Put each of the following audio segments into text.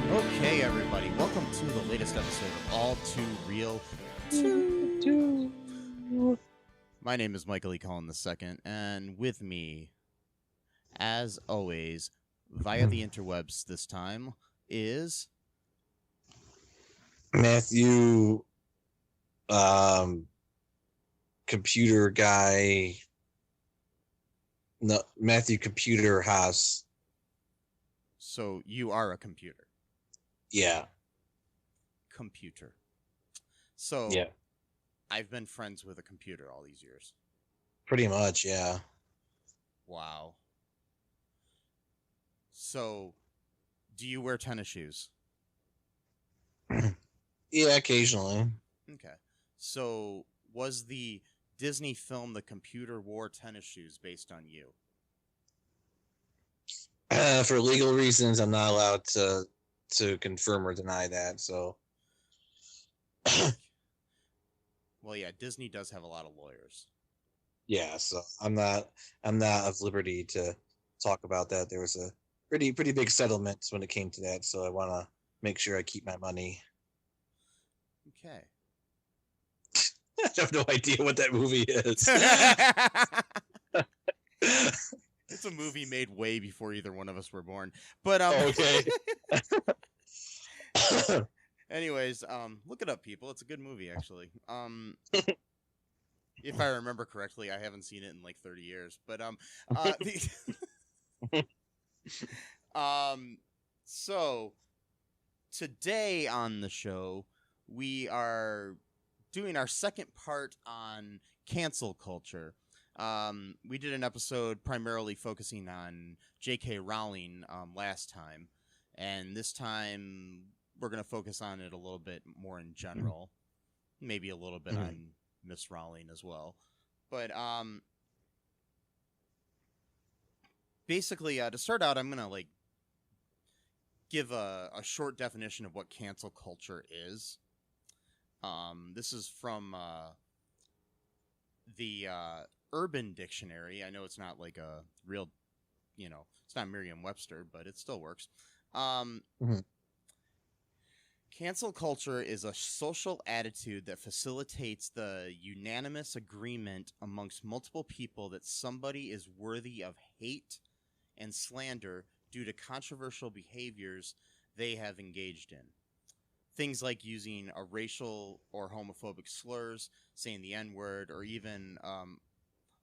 Okay, everybody, welcome to the latest episode of All2ReelToo. My name is Michael E. Cullen II, and with me, as always, via the interwebs this time, is Matthew, computer guy. No, Matthew Computer Haas. So you are a computer. Yeah. Computer. So Yeah. I've been friends with a computer all these years. Pretty much, yeah. Wow. So, do you wear tennis shoes? Yeah, occasionally. Okay. So, was the Disney film The Computer Wore Tennis Shoes based on you? For legal reasons, I'm not allowed to confirm or deny that, so. Well, yeah, Disney does have a lot of lawyers. Yeah, so I'm not of liberty to talk about that. There was a pretty big settlement when it came to that, so I want to make sure I keep my money. Okay. I have no idea what that movie is. It's a movie made way before either one of us were born. But okay. Anyways, look it up, people. It's a good movie, actually. If I remember correctly, I haven't seen it in like 30 years. But so today on the show, we are doing our second part on cancel culture. We did an episode primarily focusing on J.K. Rowling last time, and this time we're going to focus on it a little bit more in general, maybe a little bit on Miss Rowling as well. But basically, to start out, I'm going to give a short definition of what cancel culture is. This is from the Urban Dictionary. I know it's not like a real, it's not Merriam-Webster, but it still works. Cancel culture is a social attitude that facilitates the unanimous agreement amongst multiple people that somebody is worthy of hate and slander due to controversial behaviors they have engaged in. Things like using a racial or homophobic slurs, saying the N-word, or even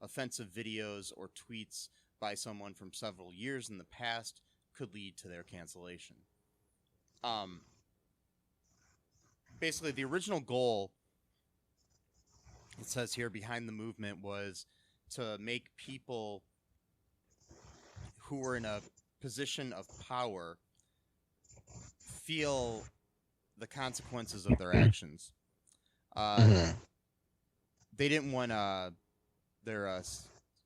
offensive videos or tweets by someone from several years in the past could lead to their cancellation. Basically, the original goal, it says here, behind the movement was to make people who were in a position of power feel the consequences of their actions. They didn't want their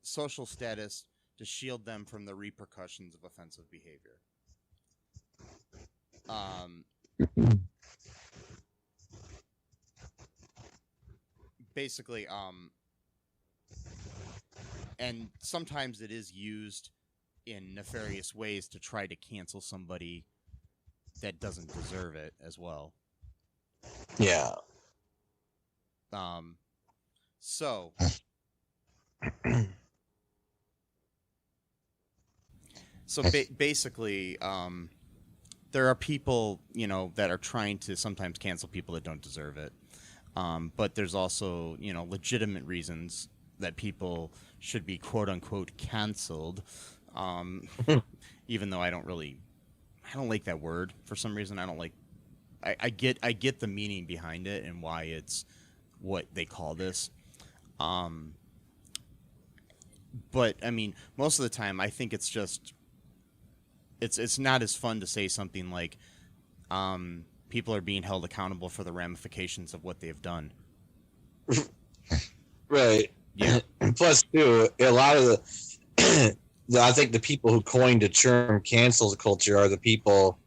social status to shield them from the repercussions of offensive behavior. Basically, and sometimes it is used in nefarious ways to try to cancel somebody that doesn't deserve it as well. Yeah. So basically, there are people, that are trying to sometimes cancel people that don't deserve it. But there's also, legitimate reasons that people should be quote unquote canceled. Even though I don't like that word for some reason. I don't like I get the meaning behind it and why it's what they call this. But I mean, most of the time, I think it's just it's not as fun to say something like, people are being held accountable for the ramifications of what they've done. Right. Yeah. Plus, too, a lot of I think the people who coined the term cancel culture are the people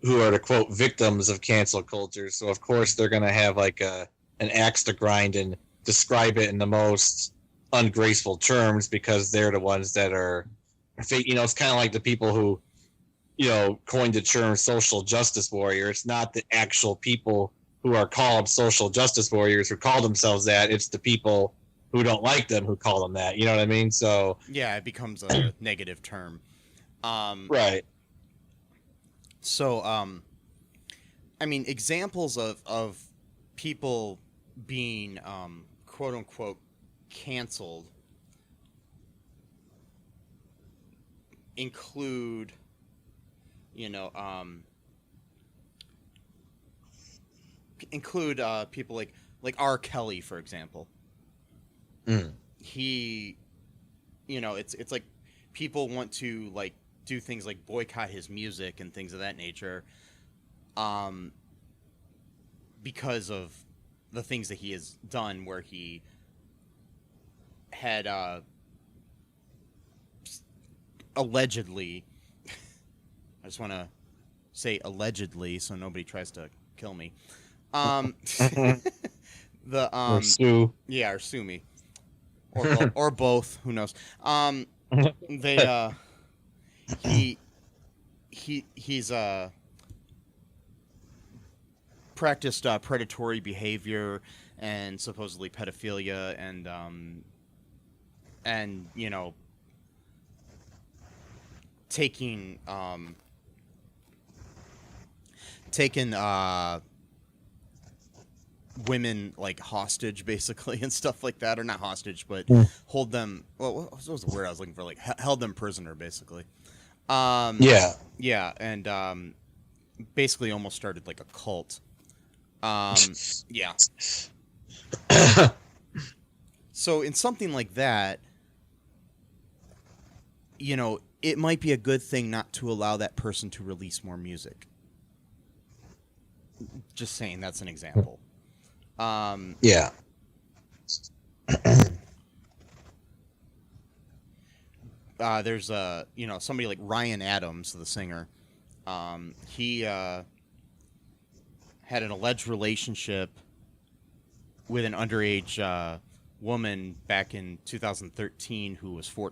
who are the quote victims of cancel culture. So of course they're gonna have like an axe to grind and describe it in the most ungraceful terms because they're the ones that are, it's kind of like the people who, coined the term social justice warrior. It's not the actual people who are called social justice warriors who call themselves that. It's the people who don't like them who call them that. You know what I mean? So yeah, it becomes a negative term. Right. So, I mean, examples of people being, quote unquote, canceled include, people like R. Kelly, for example. He, it's like people want to like do things like boycott his music and things of that nature, because of the things that he has done, where he had allegedly, I just want to say allegedly so nobody tries to kill me, the Or sue. yeah, or sue me, or both, who knows. They he's practiced predatory behavior and supposedly pedophilia, and taking women like hostage, basically, and stuff like that, or not hostage, but hold them. What was the word I was looking for? Like held them prisoner, basically. Yeah. Yeah, and basically almost started like a cult. Yeah. So in something like that, it might be a good thing not to allow that person to release more music. Just saying, that's an example. Yeah. There's somebody like Ryan Adams, the singer. He had an alleged relationship with an underage woman back in 2013 who was or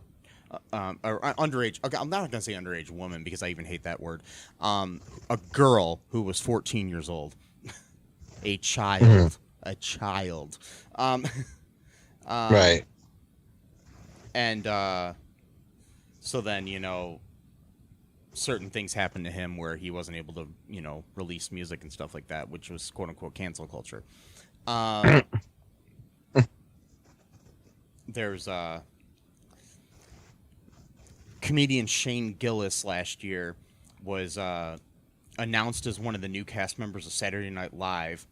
underage. Okay, I'm not going to say underage woman because I even hate that word. A girl who was 14 years old, a child, a child. Right. And so then certain things happened to him where he wasn't able to release music and stuff like that, which was quote unquote cancel culture. There's comedian Shane Gillis last year was announced as one of the new cast members of Saturday Night Live,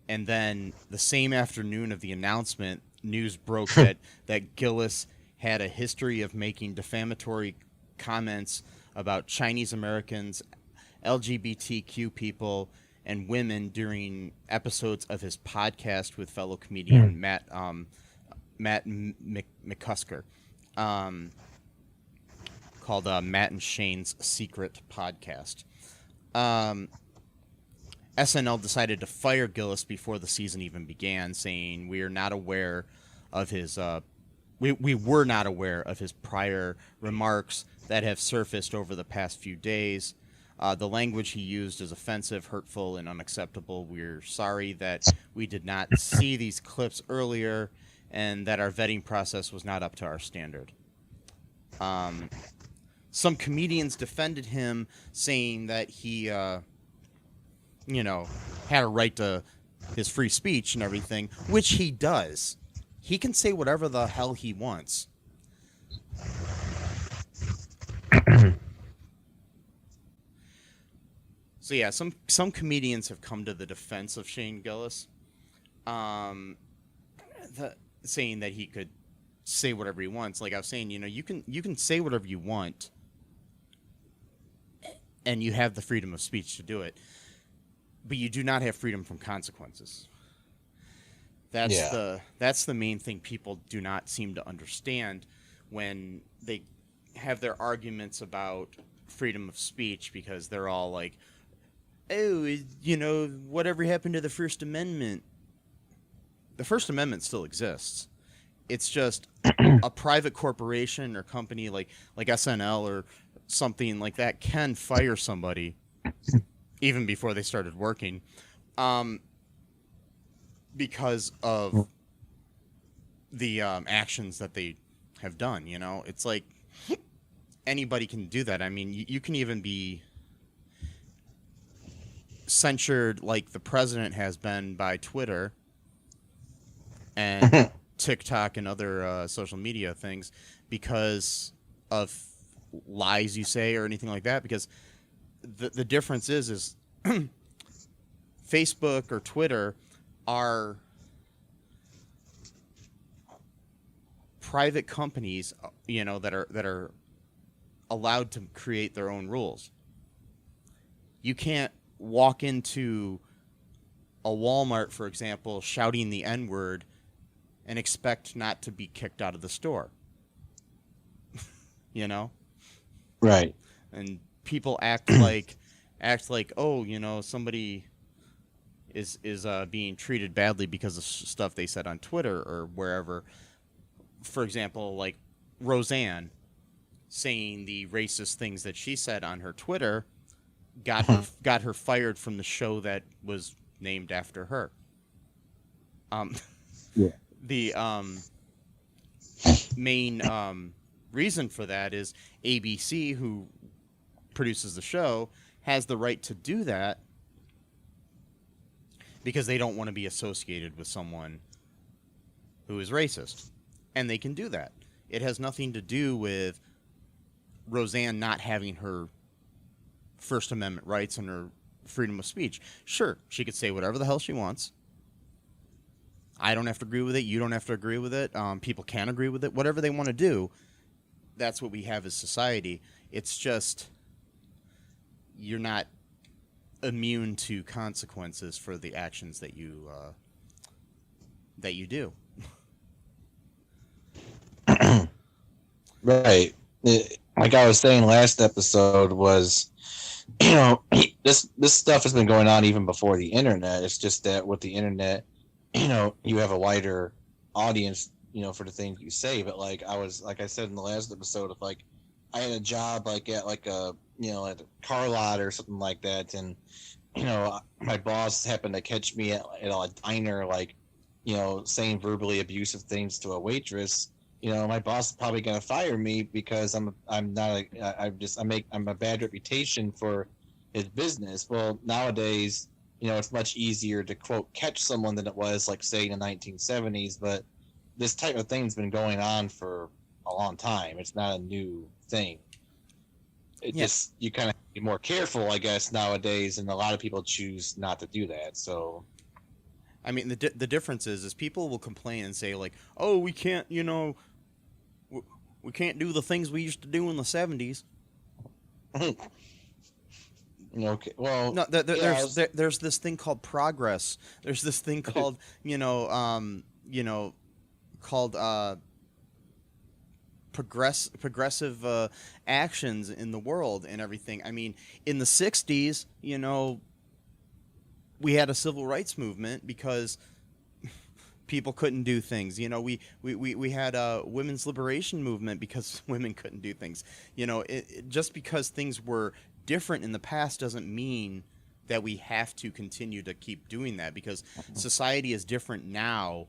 and then the same afternoon of the announcement, news broke that Gillis had a history of making defamatory comments about Chinese Americans, LGBTQ people, and women during episodes of his podcast with fellow comedian Matt McCusker, called Matt and Shane's Secret Podcast. SNL decided to fire Gillis before the season even began, saying we are not aware of his we were not aware of his prior remarks that have surfaced over the past few days. The language he used is offensive, hurtful, and unacceptable. We're sorry that we did not see these clips earlier and that our vetting process was not up to our standard. Some comedians defended him, saying that he, had a right to his free speech and everything, which he does. He can say whatever the hell he wants. So yeah, some comedians have come to the defense of Shane Gillis, um, saying that he could say whatever he wants. Like I was saying, you can say whatever you want, and you have the freedom of speech to do it, but you do not have freedom from consequences. That's the main thing people do not seem to understand when they have their arguments about freedom of speech, because they're all like, oh, whatever happened to the First Amendment? The First Amendment still exists. It's just a private corporation or company like SNL or something like that can fire somebody even before they started working, because of the actions that they have done. It's like anybody can do that. I mean, you can even be censured like the president has been by Twitter and TikTok and other social media things because of lies you say or anything like that. Because the difference is Facebook or Twitter are private companies, that are allowed to create their own rules. You can't walk into a Walmart, for example, shouting the N-word and expect not to be kicked out of the store. Right. And people act like, oh, somebody is being treated badly because of stuff they said on Twitter or wherever. For example, like Roseanne saying the racist things that she said on her Twitter got her fired from the show that was named after her. Yeah. The main reason for that is ABC, who produces the show, has the right to do that because they don't want to be associated with someone who is racist. And they can do that. It has nothing to do with Roseanne not having her First Amendment rights and her freedom of speech. Sure, she could say whatever the hell she wants. I don't have to agree with it. You don't have to agree with it. People can agree with it. Whatever they want to do, that's what we have as society. It's just you're not immune to consequences for the actions that you do. Right. Like I was saying last episode was, this stuff has been going on even before the internet. It's just that with the internet, you have a wider audience, for the things you say. But like I said in the last episode, if like I had a job like at like a at a car lot or something like that, and my boss happened to catch me at a diner, like saying verbally abusive things to a waitress. My boss is probably going to fire me because I'm a bad reputation for his business. Well, nowadays, it's much easier to quote catch someone than it was like say in the 1970s. But this type of thing's been going on for a long time. It's not a new thing. Just you kind of be more careful, I guess, nowadays, and a lot of people choose not to do that. So. I mean, the difference is people will complain and say like, "Oh, we can't, we can't do the things we used to do in the 70s." Okay. Well, no, there's this thing called progress. There's this thing called progressive actions in the world and everything. I mean, in the 60s, we had a civil rights movement because people couldn't do things. We had a women's liberation movement because women couldn't do things. Just because things were different in the past doesn't mean that we have to continue to keep doing that, because society is different now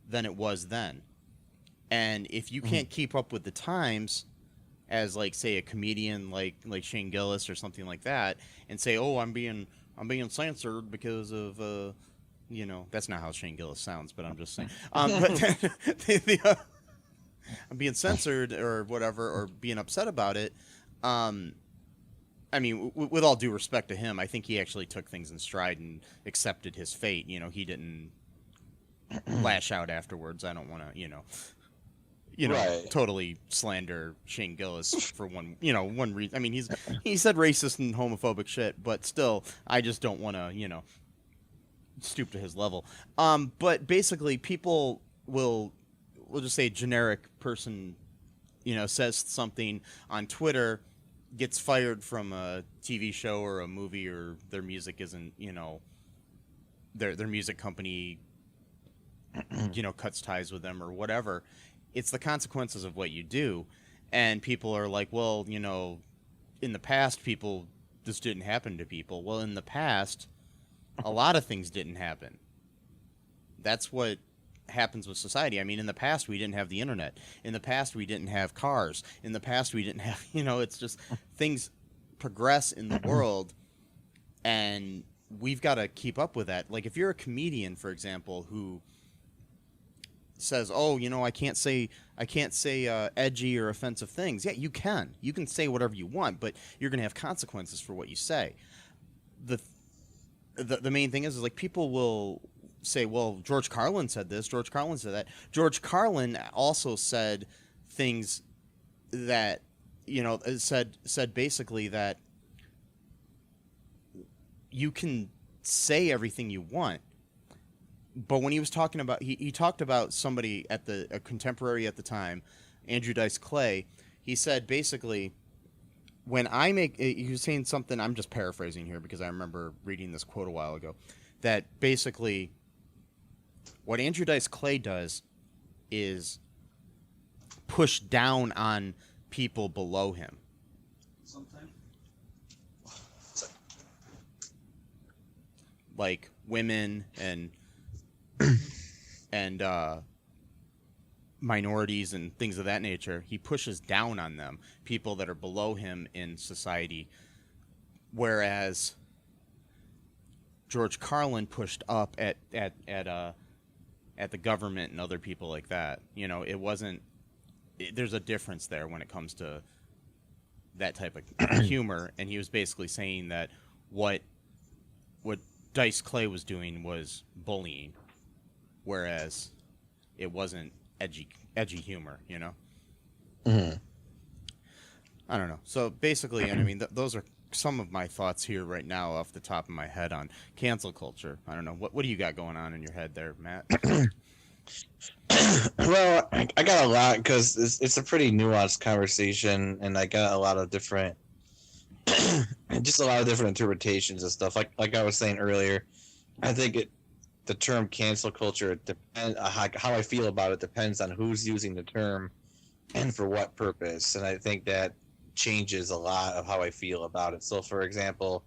than it was then. And if you can't keep up with the times as like say a comedian like Shane Gillis or something like that, and say, "Oh, I'm being censored because of that's not how Shane Gillis sounds, but I'm just saying. But I'm being censored or whatever, or being upset about it. I mean, with all due respect to him, I think he actually took things in stride and accepted his fate. He didn't lash out afterwards. I don't want to, Right. totally slander Shane Gillis for one reason. I mean, he said racist and homophobic shit, but still, I just don't want to, stoop to his level. But basically, people we'll just say generic person, says something on Twitter, gets fired from a TV show or a movie, or their music isn't, their music company, cuts ties with them or whatever. It's the consequences of what you do. And people are like, well, in the past, this didn't happen to people. Well, in the past, a lot of things didn't happen. That's what happens with society. I mean, in the past, we didn't have the internet. In the past, we didn't have cars. In the past, we didn't have, it's just things progress in the world, and we've got to keep up with that. Like, if you're a comedian, for example, who says, "Oh, I can't say edgy or offensive things." Yeah, you can. You can say whatever you want, but you're going to have consequences for what you say. The main thing is like people will say, "Well, George Carlin said this. George Carlin said that." George Carlin also said things that said basically that you can say everything you want. But when he was talking about, he talked about somebody a contemporary at the time, Andrew Dice Clay. He said basically, he was saying something, I'm just paraphrasing here because I remember reading this quote a while ago, that basically what Andrew Dice Clay does is push down on people below him. Sometimes. Like women and minorities and things of that nature. He pushes down on them, people that are below him in society, whereas George Carlin pushed up at the government and other people like that. It wasn't. There's a difference there when it comes to that type of humor, and he was basically saying that what Dice Clay was doing was bullying, whereas it wasn't edgy humor, Mm-hmm. I don't know. So basically, I mean, those are some of my thoughts here right now off the top of my head on cancel culture. I don't know. What do you got going on in your head there, Matt? Well, I got a lot because it's a pretty nuanced conversation, and I got a lot of different, just a lot of different interpretations of stuff. Like I was saying earlier, I think the term cancel culture depends how I feel about it depends on who's using the term and for what purpose, and I think that changes a lot of how I feel about it. So, for example,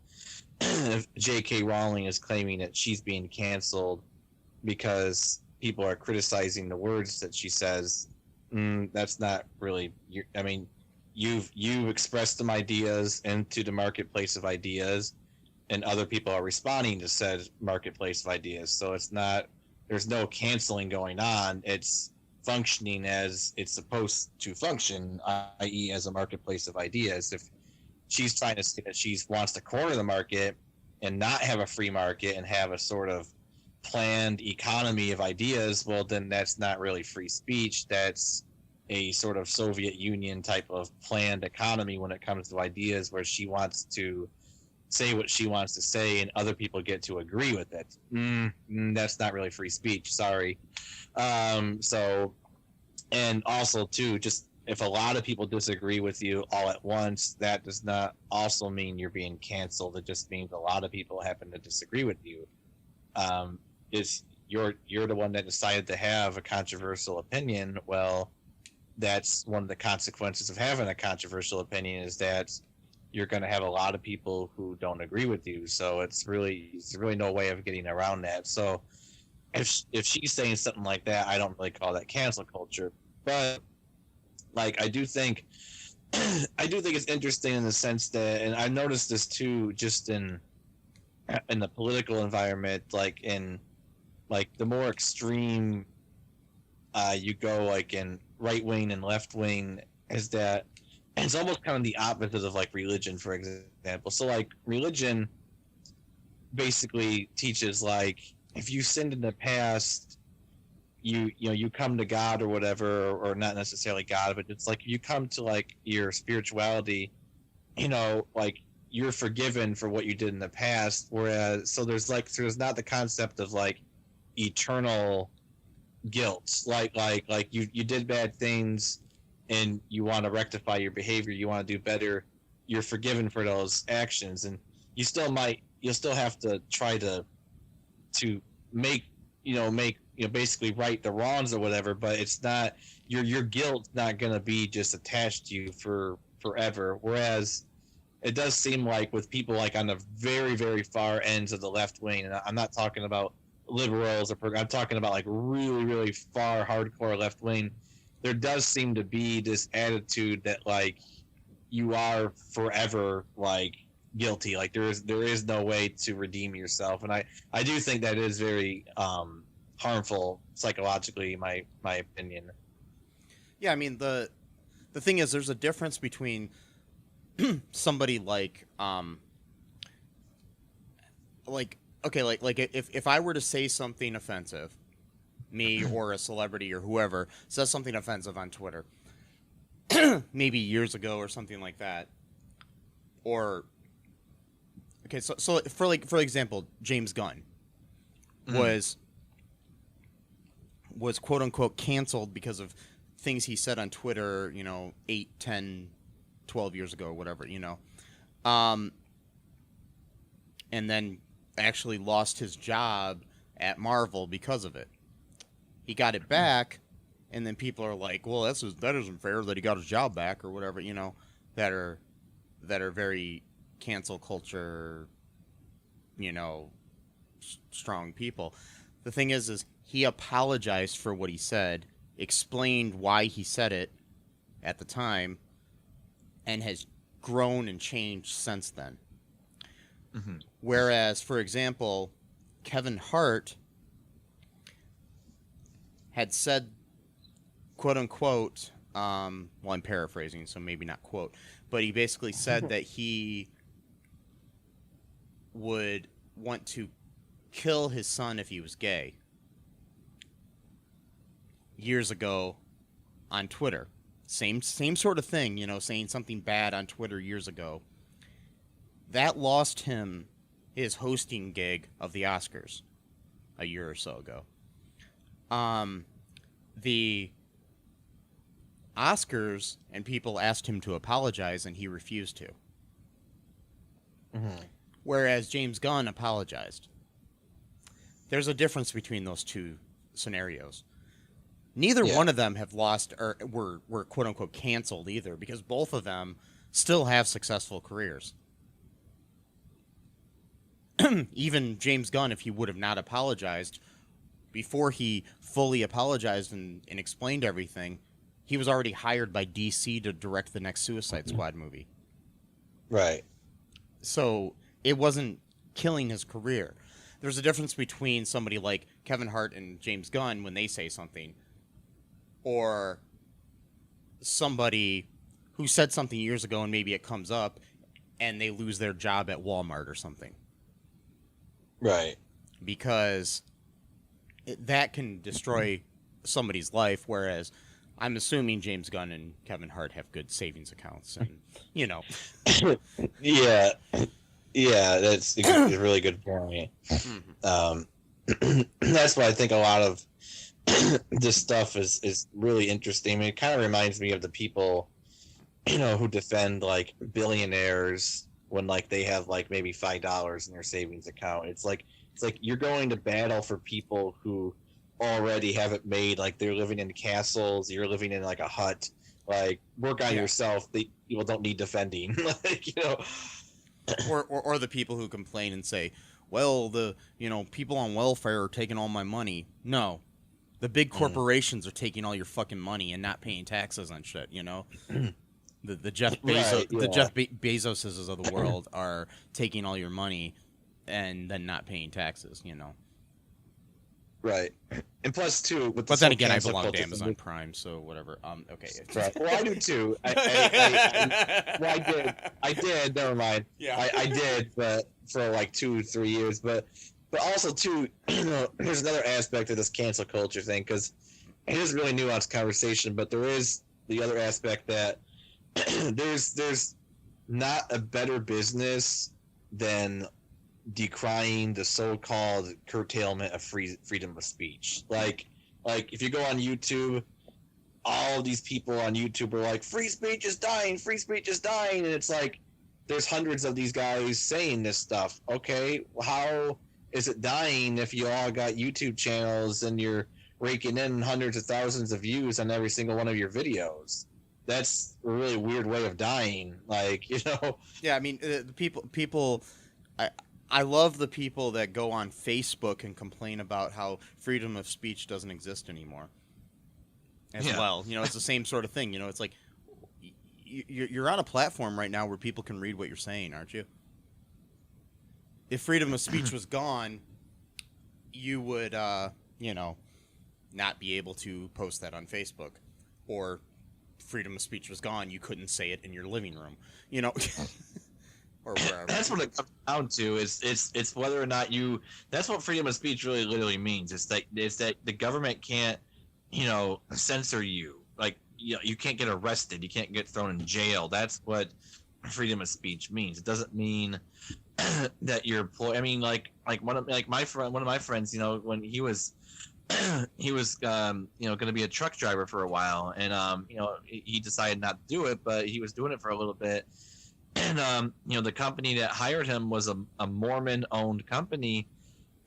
if J.K. Rowling is claiming that she's being canceled because people are criticizing the words that she says, that's not really. I mean, you've expressed some ideas into the marketplace of ideas, and other people are responding to said marketplace of ideas. So it's not. There's no canceling going on. It's functioning as it's supposed to function, i.e., as a marketplace of ideas. If she's trying to say that she wants to corner the market and not have a free market and have a sort of planned economy of ideas, well, then that's not really free speech. That's a sort of Soviet Union type of planned economy when it comes to ideas, where she wants to say what she wants to say and other people get to agree with it. That's not really free speech. Sorry. So, and also too, just if a lot of people disagree with you all at once, that does not also mean you're being canceled. It just means a lot of people happen to disagree with you. Is you're the one that decided to have a controversial opinion. Well, that's one of the consequences of having a controversial opinion, is that you're going to have a lot of people who don't agree with you. So it's really no way of getting around that. So if she's saying something like that, I don't really call that cancel culture. But like, I do think it's interesting in the sense that, and I noticed this too, just in the political environment, like in like the more extreme you go, like in right wing and left wing, is that it's almost kind of the opposite of like religion, for example. example. So like religion basically teaches like if you sinned in the past, you come to God or whatever, or not necessarily God, but it's like you come to like your spirituality, like you're forgiven for what you did in the past. Whereas so there's not the concept of like eternal guilt, like you did bad things and you want to rectify your behavior, you want to do better, you're forgiven for those actions, and you'll still have to try to make basically right the wrongs or whatever, but it's not your guilt's not going to be just attached to you for forever. Whereas it does seem like with people like on the very, very far ends of the left wing, and I'm not talking about liberals I'm talking about like really, really far hardcore left wing, there does seem to be this attitude that like you are forever like guilty, like there is no way to redeem yourself, and I do think that is very harmful psychologically, my opinion. Yeah, I mean the thing is, there's a difference between somebody like if I were to say something offensive, me or a celebrity or whoever says something offensive on Twitter, maybe years ago or something like that, or okay, so for example, James Gunn was quote unquote canceled because of things he said on Twitter, 8, 10, 12 years ago or whatever, and then actually lost his job at Marvel because of it. He got it back, and then people are like, well, that isn't fair that he got his job back or whatever, that are very cancel culture, strong people. The thing is he apologized for what he said, explained why he said it at the time, and has grown and changed since then. Mm-hmm. Whereas, for example, Kevin Hart had said, quote unquote, well, I'm paraphrasing, so maybe not quote, but he basically said that he would want to kill his son if he was gay years ago on Twitter. Same sort of thing, saying something bad on Twitter years ago. That lost him his hosting gig of the Oscars a year or so ago. The Oscars and people asked him to apologize, and he refused to. Mm-hmm. Whereas James Gunn apologized. There's a difference between those two scenarios. Neither one of them have lost or were quote unquote canceled either, because both of them still have successful careers. Even James Gunn, if he would have not apologized, before he fully apologized and explained everything, he was already hired by DC to direct the next Suicide Squad movie. Right. So it wasn't killing his career. There's a difference between somebody like Kevin Hart and James Gunn when they say something, or somebody who said something years ago and maybe it comes up and they lose their job at Walmart or something. Right. Because that can destroy somebody's life, whereas I'm assuming James Gunn and Kevin Hart have good savings accounts, and Yeah, that's a really good point. Mm-hmm. That's why I think a lot of this stuff is really interesting. I mean, it kind of reminds me of the people, who defend like billionaires when like they have like maybe $5 in their savings account. It's like you're going to battle for people who already have it made. Like they're living in castles, you're living in like a hut. Like work on yourself. People don't need defending. Or the people who complain and say, well, the people on welfare are taking all my money. No, the big corporations are taking all your fucking money and not paying taxes on shit. The Jeff Bezos, the Jeff Bezoses of the world are taking all your money and then not paying taxes. Right. And plus, too, with the But then whole again, I cancel belong to culture Amazon thing, Prime, so whatever. Okay. right. Well, I do too. Well, I did. Never mind. Yeah. I did, but for like 2-3 years. But also too, here's another aspect of this cancel culture thing, because it is a really nuanced conversation. But there is the other aspect that there's not a better business than decrying the so-called curtailment of freedom of speech. Like if you go on YouTube, all of these people on YouTube are like, free speech is dying, and it's like there's hundreds of these guys saying this stuff. Okay, how is it dying if you all got YouTube channels and you're raking in hundreds of thousands of views on every single one of your videos? That's a really weird way of dying. Like, Yeah, I mean, the people. I love the people that go on Facebook and complain about how freedom of speech doesn't exist anymore. As well, it's the same sort of thing. It's like you're on a platform right now where people can read what you're saying, aren't you? If freedom of speech was gone, you would, not be able to post that on Facebook, or freedom of speech was gone, you couldn't say it in your living room, or wherever. That's what it comes down to. It's whether or not you. That's what freedom of speech really literally means. It's that the government can't, censor you. Like, you can't get arrested. You can't get thrown in jail. That's what freedom of speech means. It doesn't mean that you're. I mean, like one of my friends, when he was going to be a truck driver for a while, and he decided not to do it, but he was doing it for a little bit. And the company that hired him was a Mormon-owned company,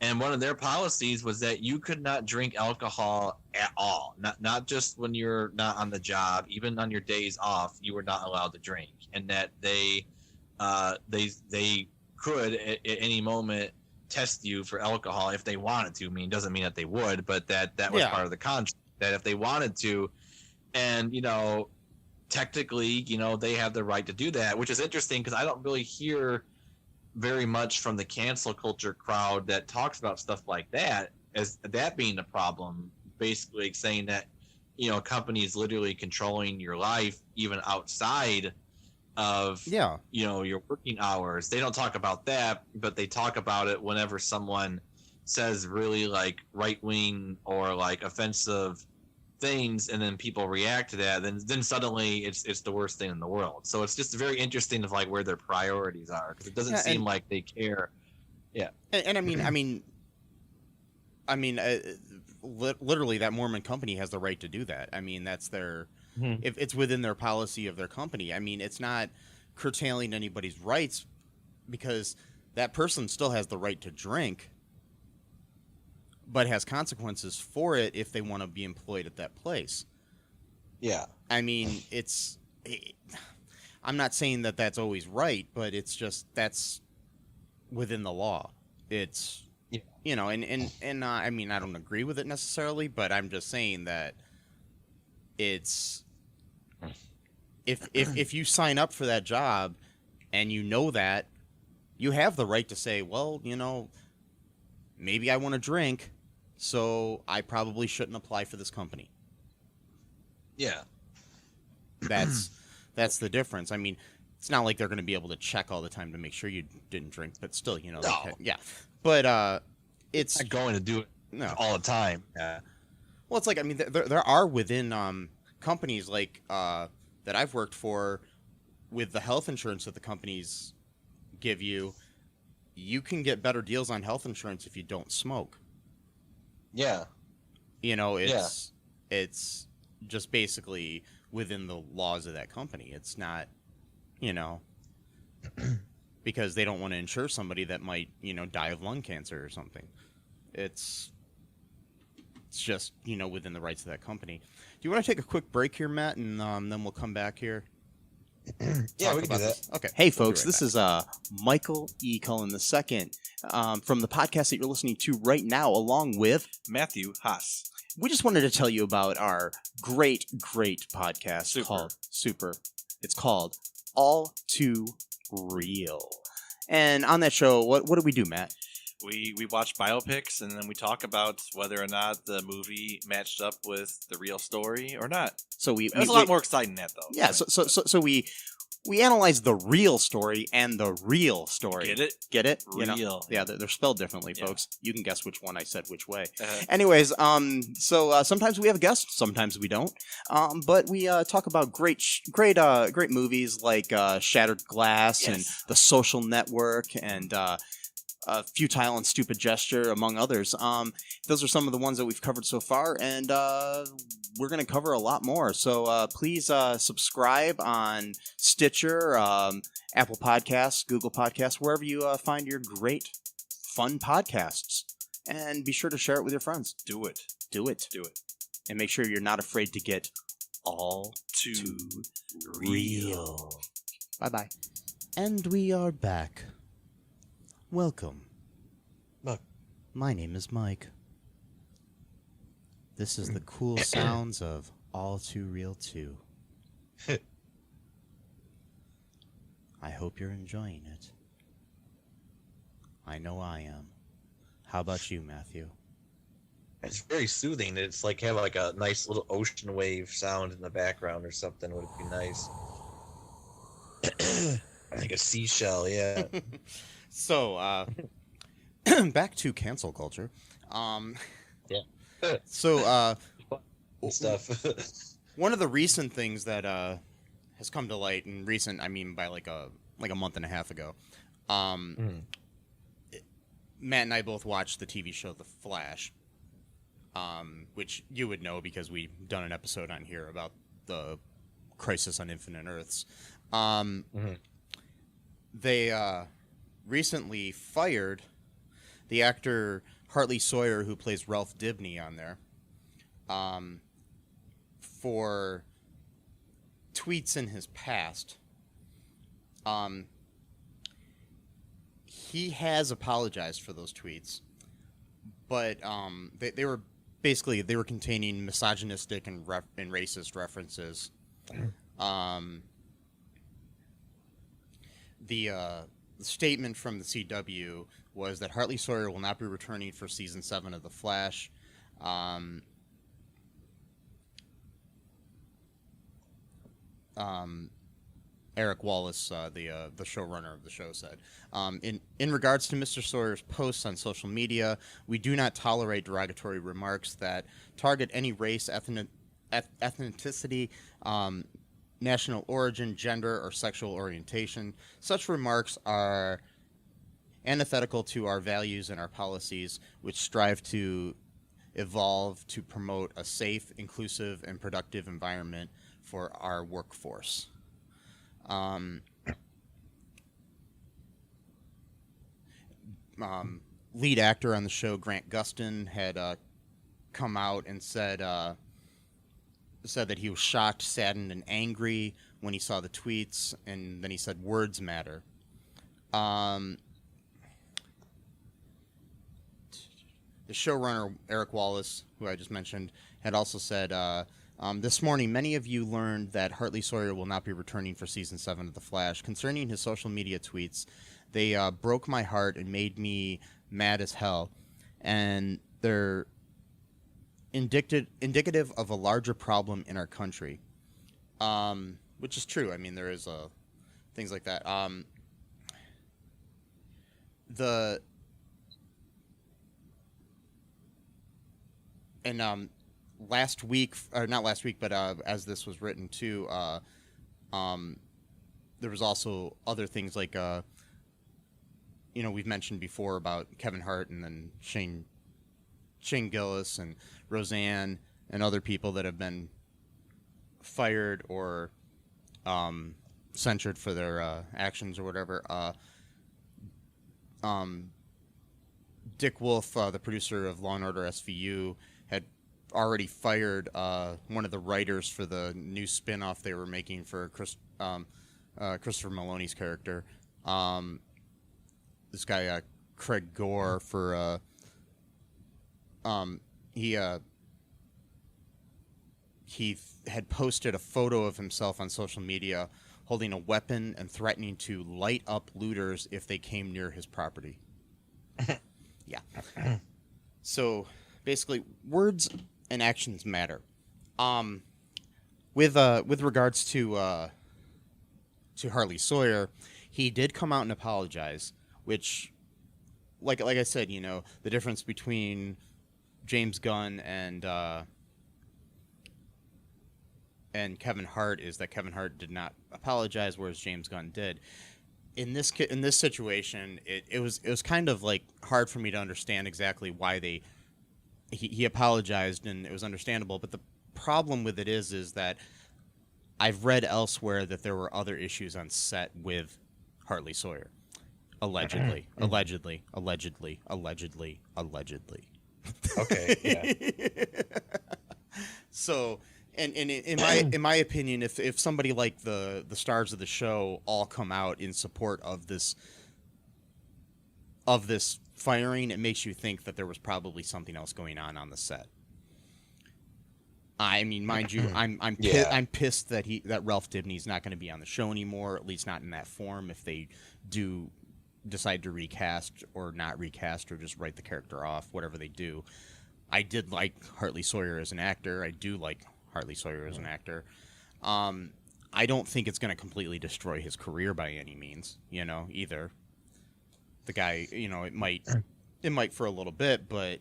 and one of their policies was that you could not drink alcohol at all. Not just when you're not on the job, even on your days off, you were not allowed to drink, and that they could at any moment test you for alcohol if they wanted to. I mean, it doesn't mean that they would, but that was part of the contract, that if they wanted to, and technically, they have the right to do that, which is interesting because I don't really hear very much from the cancel culture crowd that talks about stuff like that as that being the problem, basically saying that, companies literally controlling your life even outside of, your working hours. They don't talk about that, but they talk about it whenever someone says really like right-wing or like offensive things, and then people react to that, then suddenly it's the worst thing in the world. So it's just very interesting of like where their priorities are, because it doesn't seem like they care. And literally that Mormon company has the right to do that. I mean, that's their if it's within their policy of their company. I mean, it's not curtailing anybody's rights, because that person still has the right to drink, but has consequences for it if they want to be employed at that place. Yeah. I mean, I'm not saying that that's always right, but it's just, that's within the law. It's, and I mean, I don't agree with it necessarily, but I'm just saying that it's, if you sign up for that job and that, you have the right to say, well, maybe I want to drink, so I probably shouldn't apply for this company. Yeah. That's the difference. I mean, it's not like they're going to be able to check all the time to make sure you didn't drink, but still, No. But it's not going to do it all the time. Yeah. Well, it's like, I mean, there are within companies like that I've worked for, with the health insurance that the companies give you, you can get better deals on health insurance if you don't smoke. Yeah. It's just basically within the laws of that company. It's not, because they don't want to insure somebody that might, die of lung cancer or something. It's just, within the rights of that company. Do you want to take a quick break here, Matt, and then we'll come back here? Yeah, we can do that. This. Okay. Hey, folks, this is Michael E. Cullen II from the podcast that you're listening to right now, along with Matthew Haas. We just wanted to tell you about our great podcast called Super. It's called All2Real. And on that show, what do we do, Matt? We watch biopics and then we talk about whether or not the movie matched up with the real story or not. So It was a lot more exciting than that, though. Yeah. So we analyze the real story and the real story. Get it? Get it? Real. You know? Yeah, they're spelled differently, Yeah. folks. You can guess which one I said which way. Uh-huh. Anyways, so sometimes we have a guest, sometimes we don't. But we talk about great movies like Shattered Glass and Yes. The Social Network and Futile and Stupid Gesture, among others. Those are some of the ones that we've covered so far, and we're going to cover a lot more. So please subscribe on Stitcher, Apple Podcasts, Google Podcasts, wherever you find your great, fun podcasts. And be sure to share it with your friends. Do it. Do it. Do it. And make sure you're not afraid to get all Too real. Bye-bye. And we are back. Welcome. Look. My name is Mike. This is the cool sounds of All2ReelToo. I hope you're enjoying it. I know I am. How about you, Matthew? It's very soothing. It's like have like a nice little ocean wave sound in the background or something would be nice. Like a seashell, yeah. So, back to cancel culture. Yeah. So, Stuff. one of the recent things that has come to light, and recent, I mean by like a month and a half ago, Matt and I both watched the TV show The Flash, which you would know because we've done an episode on here about the Crisis on Infinite Earths. They recently fired the actor Hartley Sawyer, who plays Ralph Dibny on there, for tweets in his past. He has apologized for those tweets, but they were basically containing misogynistic and racist references. The statement from the CW was that Hartley Sawyer will not be returning for season 7 of The Flash. Eric Wallace, the showrunner of the show, said, in regards to Mr. Sawyer's posts on social media, we do not tolerate derogatory remarks that target any race, ethnicity, national origin, gender, or sexual orientation. Such remarks are antithetical to our values and our policies, which strive to evolve to promote a safe, inclusive, and productive environment for our workforce. Lead actor on the show, Grant Gustin, had come out and said that he was shocked, saddened, and angry when he saw the tweets, and then he said words matter. The showrunner, Eric Wallace, who I just mentioned, had also said, this morning, many of you learned that Hartley Sawyer will not be returning for Season 7 of The Flash. Concerning his social media tweets, they broke my heart and made me mad as hell. And they're indicative of a larger problem in our country. Which is true. I mean, there is things like that. Last week, or not last week, but as this was written too, there was also other things like, we've mentioned before about Kevin Hart and then Shane Gillis and Roseanne and other people that have been fired or censured for their actions or whatever. Dick Wolf, the producer of Law & Order SVU, had already fired one of the writers for the new spin-off they were making for Christopher Maloney's character. This guy, Craig Gore, for he had posted a photo of himself on social media holding a weapon and threatening to light up looters if they came near his property. So basically, words and actions matter. With regards to Harley Sawyer, he did come out and apologize, which, like I said, the difference between James Gunn and Kevin Hart is that Kevin Hart did not apologize, whereas James Gunn did. In this situation, it was kind of like hard for me to understand exactly why he apologized, and it was understandable. But the problem with it is that I've read elsewhere that there were other issues on set with Harley Sawyer, allegedly. Okay. Yeah. So, and in my opinion, if somebody like the stars of the show all come out in support of this firing, it makes you think that there was probably something else going on the set. I mean, mind you, I'm pissed that Ralph Dibny's not going to be on the show anymore, at least not in that form. If they do decide to recast or not recast or just write the character off, whatever they do. I did like Hartley Sawyer as an actor. I do like Hartley Sawyer as an actor. I don't think it's going to completely destroy his career by any means, either. The guy, it might for a little bit, but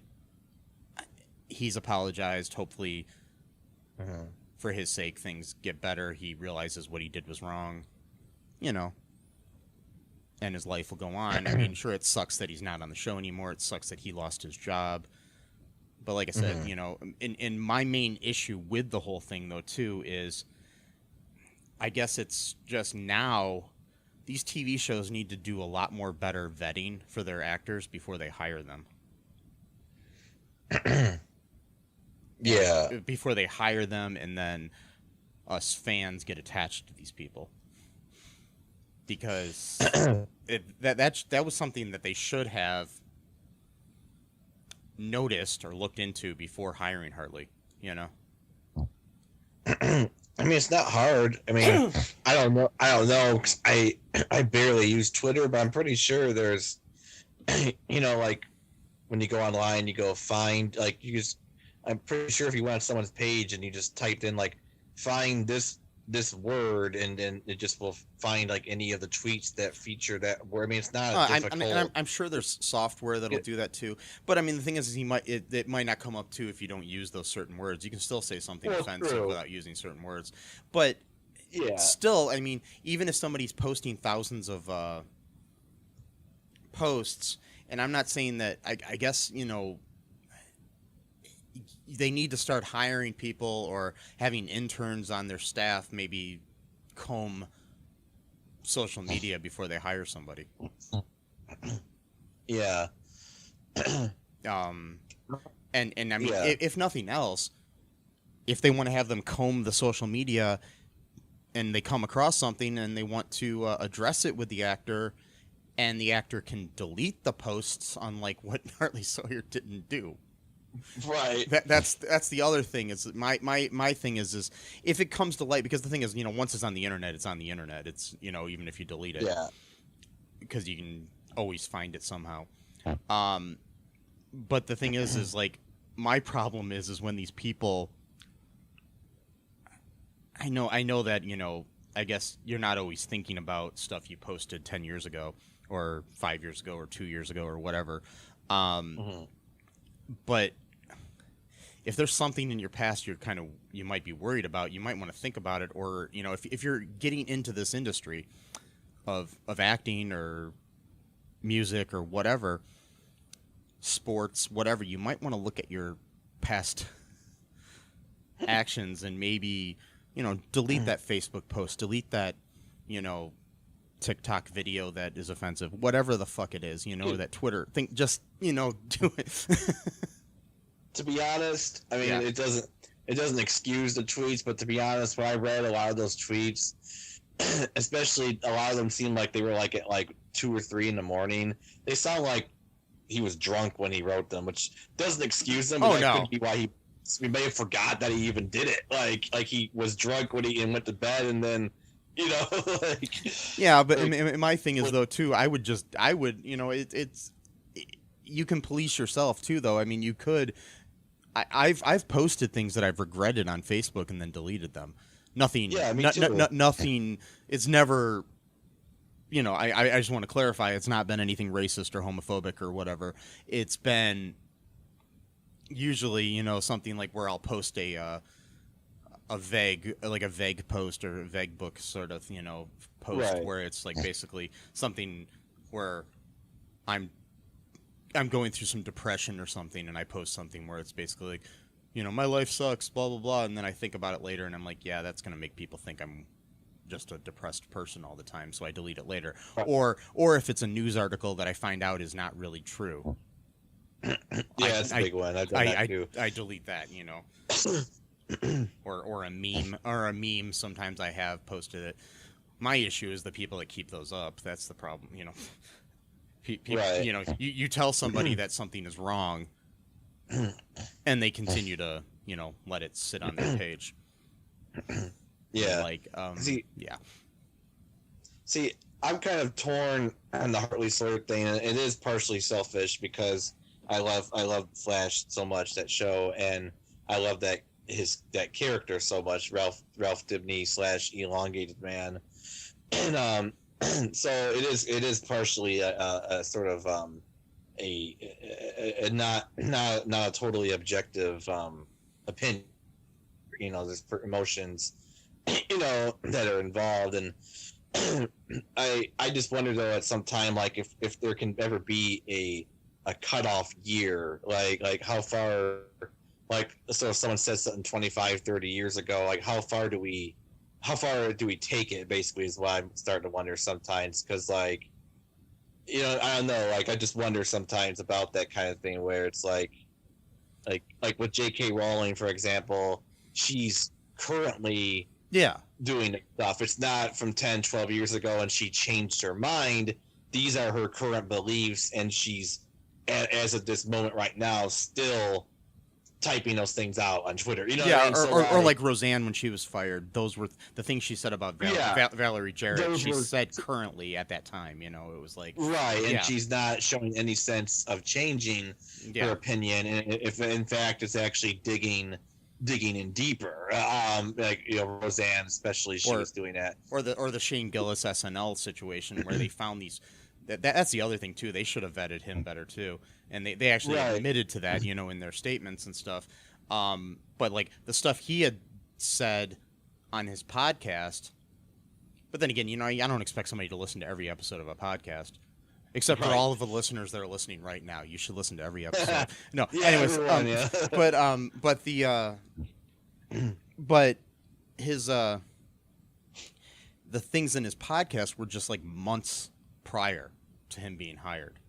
he's apologized. Hopefully, for his sake, things get better. He realizes what he did was wrong, and his life will go on. I mean, sure, it sucks that he's not on the show anymore. It sucks that he lost his job. But like I said, in my main issue with the whole thing, though, too, is I guess it's just now these TV shows need to do a lot more better vetting for their actors before they hire them. Yeah. Before they hire them, and then us fans get attached to these people. Because that was something that they should have noticed or looked into before hiring Hartley, I mean, it's not hard. I mean, I don't know. 'Cause I barely use Twitter, but I'm pretty sure there's, like when you go online, you go find, like, I'm pretty sure if you went on someone's page and you just typed in, like, find this word, and then it just will find, like, any of the tweets that feature that word. I mean, it's not difficult. I'm sure there's software that'll do that too. But I mean, the thing is it might not come up too if you don't use those certain words. You can still say something offensive without using certain words. But still, I mean, even if somebody's posting thousands of posts, and I'm not saying that, I guess, they need to start hiring people or having interns on their staff, maybe comb social media before they hire somebody. Yeah. And I mean, if nothing else, if they want to have them comb the social media and they come across something and they want to address it with the actor, and the actor can delete the posts, unlike what Hartley Sawyer didn't do. Right. That's the other thing. Is my thing is if it comes to light, because the thing is, once it's on the internet, it's on the internet. It's, even if you delete it. Yeah. Because you can always find it somehow. But the thing is like, my problem is when these people, I know that, I guess you're not always thinking about stuff you posted 10 years ago or 5 years ago or 2 years ago or whatever. But if there's something in your past you might be worried about, you might want to think about it. Or, if you're getting into this industry of acting or music or whatever, sports, whatever, you might want to look at your past actions and maybe, delete that Facebook post, delete that, TikTok video that is offensive, whatever the fuck it is, that Twitter thing, just, do it. To be honest, I mean, it doesn't excuse the tweets, but to be honest, when I read a lot of those tweets, especially a lot of them seemed like they were like at like 2 or 3 in the morning. They sound like he was drunk when he wrote them, which doesn't excuse him. But that could be why we may have forgot that he even did it. Like he was drunk when he went to bed, and then, yeah. But my thing is, though, too, I would, it's you can police yourself too, though. I mean, you could. I've posted things that I've regretted on Facebook and then deleted them. Nothing. Yeah, me too. Nothing. It's never. You know, I just want to clarify. It's not been anything racist or homophobic or whatever. It's been usually, you know, something like where I'll post a vague post or a vague book sort of, you know, post Right. where it's like basically something where I'm going through some depression or something, and I post something where it's basically like, you know, my life sucks, blah blah blah, and then I think about it later, and I'm like, yeah, that's gonna make people think I'm just a depressed person all the time, so I delete it later. Right. Or if it's a news article that I find out is not really true, That's a big one. I've done that too. I delete that, you know. or a meme. Sometimes I have posted it. My issue is the people that keep those up. That's the problem, you know. Right. You know, you tell somebody that something is wrong, and they continue to, you know, let it sit on their page. Yeah. Like, yeah. See, I'm kind of torn on the Hartley Sawyer thing, and it is partially selfish because I love Flash so much, that show, and I love that character so much, Ralph Dibny / Elongated Man, and so it is partially a sort of a not a totally objective opinion. You know, there's emotions, you know, that are involved, and I just wonder though at some time, like if there can ever be a cutoff year, like how far, like, so if someone says something 25, 30 years ago, like how far do we take it, basically, is what I'm starting to wonder sometimes, because, like, you know, I don't know, like, I just wonder sometimes about that kind of thing where it's like with J.K. Rowling, for example, she's currently doing stuff. It's not from 10, 12 years ago and she changed her mind. These are her current beliefs, and she's, as of this moment right now, still typing those things out on Twitter. You know what I mean? Or like Roseanne when she was fired. Those were the things she said about Valerie Jarrett. She said currently at that time. You know, it was like and she's not showing any sense of changing her opinion. And if in fact it's actually digging in deeper, like, you know, Roseanne especially, she was doing that. Or the Shane Gillis SNL situation where they found these. That's the other thing too. They should have vetted him better too, and they actually admitted to that, you know, in their statements and stuff. But like the stuff he had said on his podcast. But then again, you know, I don't expect somebody to listen to every episode of a podcast, except for all of the listeners that are listening right now. You should listen to every episode. No, anyways, but his the things in his podcast were just like months prior to him being hired.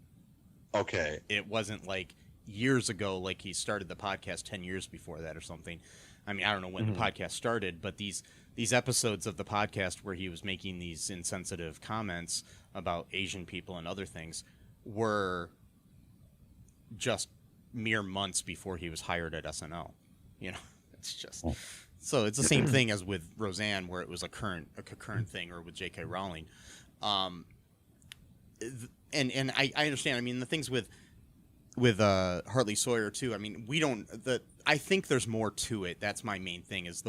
Okay. It wasn't like years ago, like he started the podcast 10 years before that or something. I mean, I don't know when the podcast started, but these episodes of the podcast where he was making these insensitive comments about Asian people and other things were just mere months before he was hired at SNL. You know, it's just... So it's the same thing as with Roseanne, where it was a current thing, or with J.K. Rowling. And I understand. I mean, the things with Hartley Sawyer too. I mean, I think there's more to it. That's my main thing. Is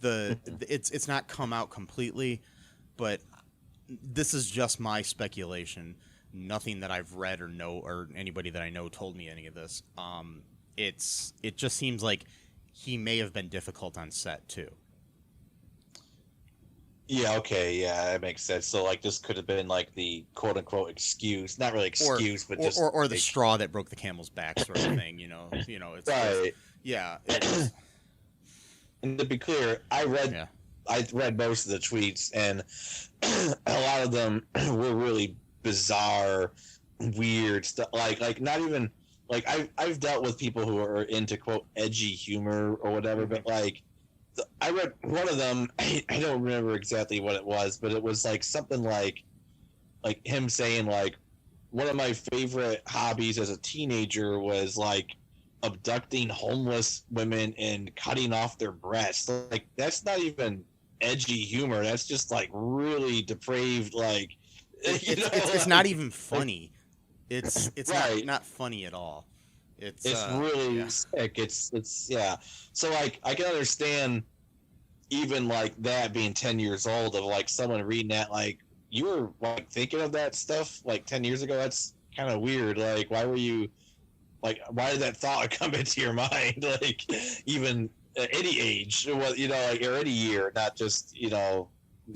it's not come out completely, but this is just my speculation. Nothing that I've read or know, or anybody that I know told me any of this. It just seems like he may have been difficult on set too. Yeah, okay, yeah, that makes sense. So, like, this could have been, like, the quote-unquote excuse. Not really excuse, but just... Or the straw that broke the camel's back sort of thing, you know? It's... Right. It's, and to be clear, I read most of the tweets, and a lot of them were really bizarre, weird stuff. Like not even... Like, I've dealt with people who are into, quote, edgy humor or whatever, but, like... I read one of them. I don't remember exactly what it was, but it was like something like him saying, like, one of my favorite hobbies as a teenager was like abducting homeless women and cutting off their breasts. Like, that's not even edgy humor. That's just like really depraved. Like, it's not even funny. It's Right. not funny at all. It's really yeah. sick. It's yeah. So like I can understand even like that being 10 years old of like someone reading that like you were like thinking of that stuff like 10 years ago. That's kind of weird. Like why were you like why did that thought come into your mind like even at any age what like or any year not just Yeah,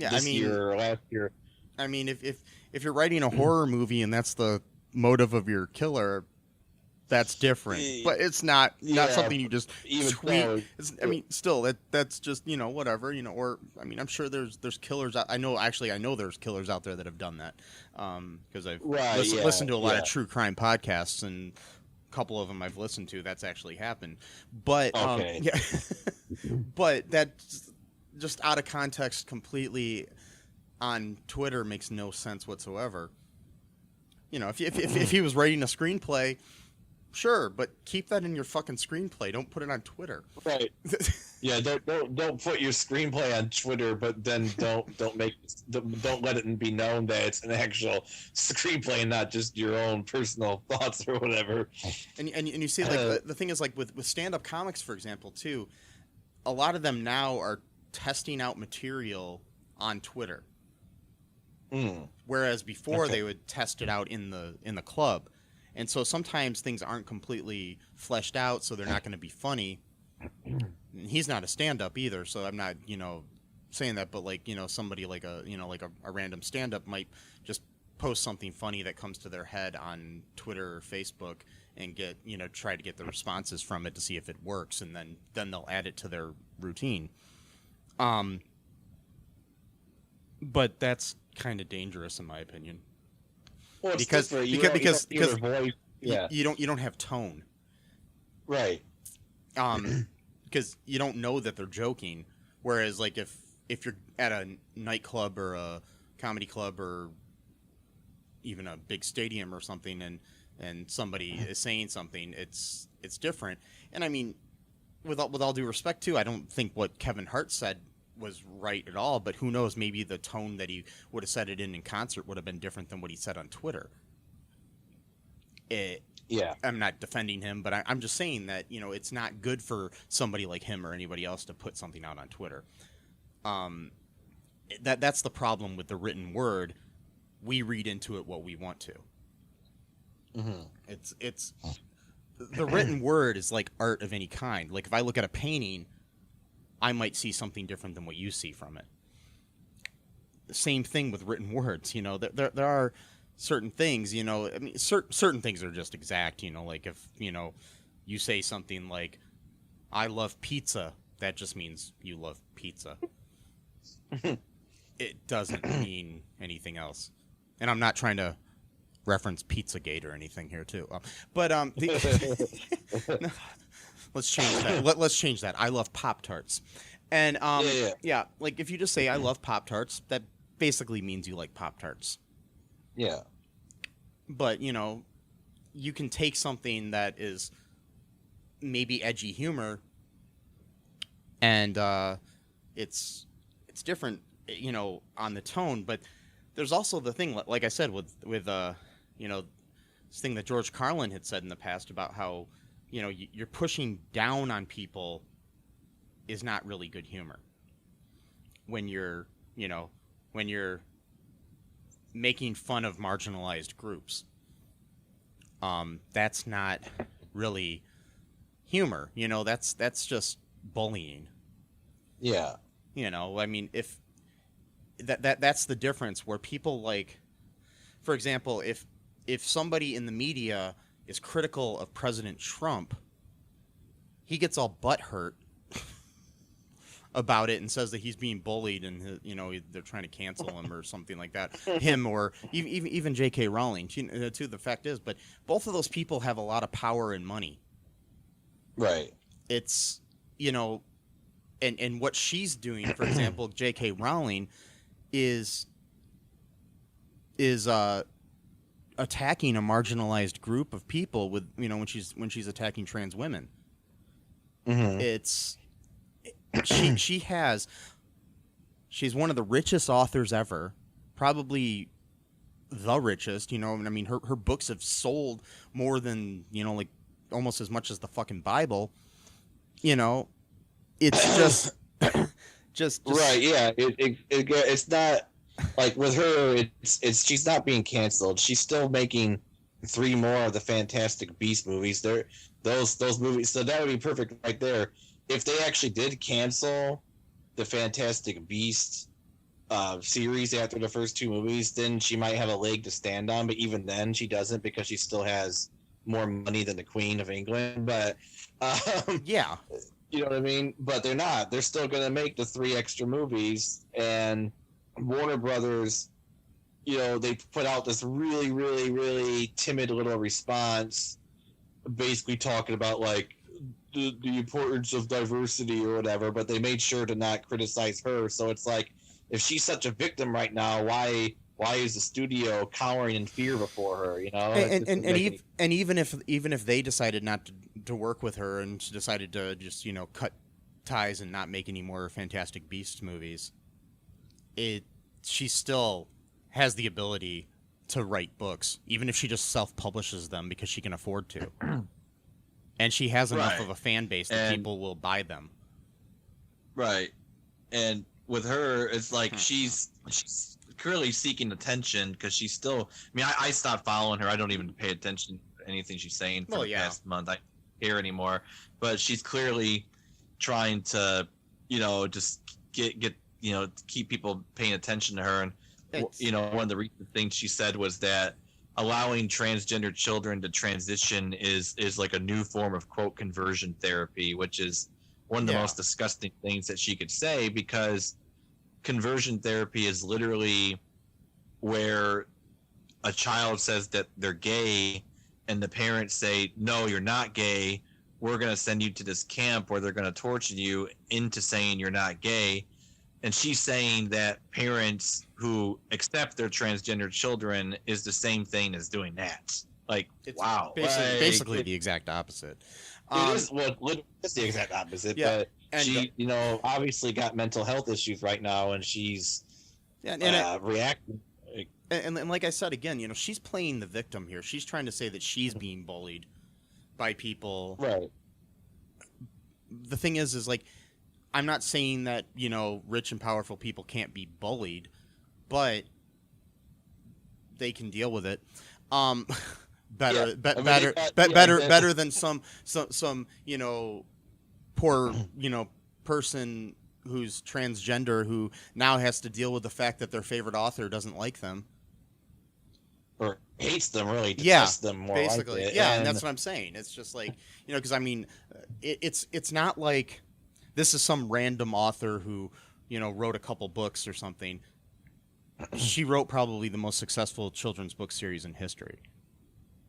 I this mean, year or last year. if you're writing a horror movie and that's the motive of your killer, that's different. But it's not Yeah, something you just even tweet. so I mean, still that's just whatever Or I mean, I'm sure there's killers. I know there's killers out there that have done that because I've right, listened to a lot yeah. of true crime podcasts and a couple of them I've listened to. That's actually happened. But Okay. yeah, but that's just out of context completely on Twitter makes no sense whatsoever. If he was writing a screenplay, sure, but keep that in your fucking screenplay. Don't put it on Twitter. Right. Yeah, don't put your screenplay on Twitter, but then don't let it be known that it's an actual screenplay and not just your own personal thoughts or whatever. And you see, like the thing is, like with stand-up comics, for example, too, a lot of them now are testing out material on Twitter. Whereas before they would test it out in the club. And so sometimes things aren't completely fleshed out, so they're not going to be funny. He's not a stand-up either, so I'm not, saying that, but like, somebody like a random stand-up might just post something funny that comes to their head on Twitter or Facebook and get, try to get the responses from it to see if it works, and then they'll add it to their routine. But that's kind of dangerous in my opinion. Well, because voice. Yeah. you don't have tone, right? Because you don't know that they're joking. Whereas like if you're at a nightclub or a comedy club or even a big stadium or something and somebody is saying something, it's different. And I mean, with all due respect too, I don't think what Kevin Hart said was right at all, but who knows, maybe the tone that he would have said it in concert would have been different than what he said on Twitter. I'm not defending him, but I'm just saying that, it's not good for somebody like him or anybody else to put something out on Twitter. That's the problem with the written word. We read into it what we want to. It's the written word is like art of any kind. Like if I look at a painting, I might see something different than what you see from it. The same thing with written words. There are certain things. I mean, certain things are just exact. Like if you say something like, "I love pizza," that just means you love pizza. It doesn't mean anything else. And I'm not trying to reference Pizzagate or anything here too. Let's change that. Let's change that. I love Pop-Tarts. And yeah, like if you just say I love Pop-Tarts, that basically means you like Pop-Tarts. Yeah. But, you can take something that is maybe edgy humor and it's different, on the tone, but there's also the thing, like I said, with this thing that George Carlin had said in the past about how you're pushing down on people is not really good humor. When you're making fun of marginalized groups, that's not really humor. That's just bullying. Yeah. I mean, if that's the difference where people like, for example, if somebody in the media is critical of President Trump, he gets all butthurt about it and says that he's being bullied and they're trying to cancel him or something like that. Him or even J.K. Rowling too. The fact is, but both of those people have a lot of power and money. Right. It's and what she's doing, for example, J.K. Rowling is attacking a marginalized group of people with when she's attacking trans women. It's she's one of the richest authors ever, probably the richest, you know. And I mean, her books have sold more than, you know, like almost as much as the fucking Bible. You know, it's just right. Yeah. It's not like with her. It's she's not being canceled. She's still making 3 more of the Fantastic Beast movies. Those movies. So that would be perfect right there. If they actually did cancel the Fantastic Beast series after the first 2 movies, then she might have a leg to stand on. But even then, she doesn't, because she still has more money than the Queen of England. But yeah, you know what I mean? But they're not. They're still going to make the 3 extra movies. And Warner Brothers, you know, they put out this really, really, really timid little response, basically talking about like the importance of diversity or whatever. But they made sure to not criticize her. So it's like, if she's such a victim right now, why is the studio cowering in fear before her? You know, and even if they decided not to work with her and she decided to just, you know, cut ties and not make any more Fantastic Beasts movies, she still has the ability to write books, even if she just self-publishes them because she can afford to, and she has enough of a fan base that people will buy them. Right, and with her, it's like she's clearly seeking attention, because she's still. I mean, I stopped following her. I don't even pay attention to anything she's saying for the past month. I don't hear anymore. But she's clearly trying to, you know, just get you know, keep people paying attention to her. And you know, one of the recent things she said was that allowing transgender children to transition is like a new form of, quote, conversion therapy, which is one of the most disgusting things that she could say, because conversion therapy is literally where a child says that they're gay and the parents say, no, you're not gay. We're going to send you to this camp where they're going to torture you into saying you're not gay. And she's saying that parents who accept their transgender children is the same thing as doing that. Like, it's basically the exact opposite. It is, well, it's the exact opposite. Yeah. But and she, you know, obviously got mental health issues right now, and she's reacting. And like I said, again, you know, she's playing the victim here. She's trying to say that she's being bullied by people. Right. The thing is like, I'm not saying that, you know, rich and powerful people can't be bullied, but they can deal with it. Better than some you know, poor, you know, person who's transgender who now has to deal with the fact that their favorite author doesn't like them or hates them, really detests them more, basically. Like and that's what I'm saying. It's just like, you know, because I mean, it's not like this is some random author who, you know, wrote a couple books or something. She wrote probably the most successful children's book series in history.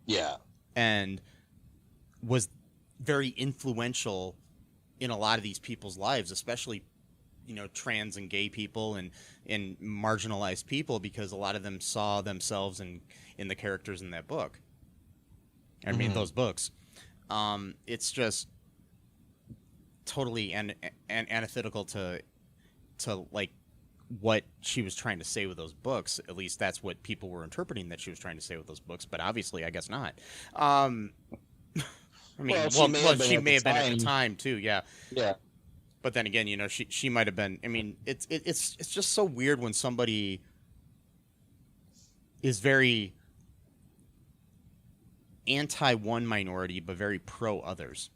Yeah. And was very influential in a lot of these people's lives, especially, you know, trans and gay people and marginalized people, because a lot of them saw themselves in the characters in that book. I mean, those books. It's just totally antithetical to like what she was trying to say with those books. At least that's what people were interpreting that she was trying to say with those books, but obviously I guess not. I mean, she may have been at the time too, yeah. But then again, you know, she might have been. I mean, it's just so weird when somebody is very anti one minority but very pro others.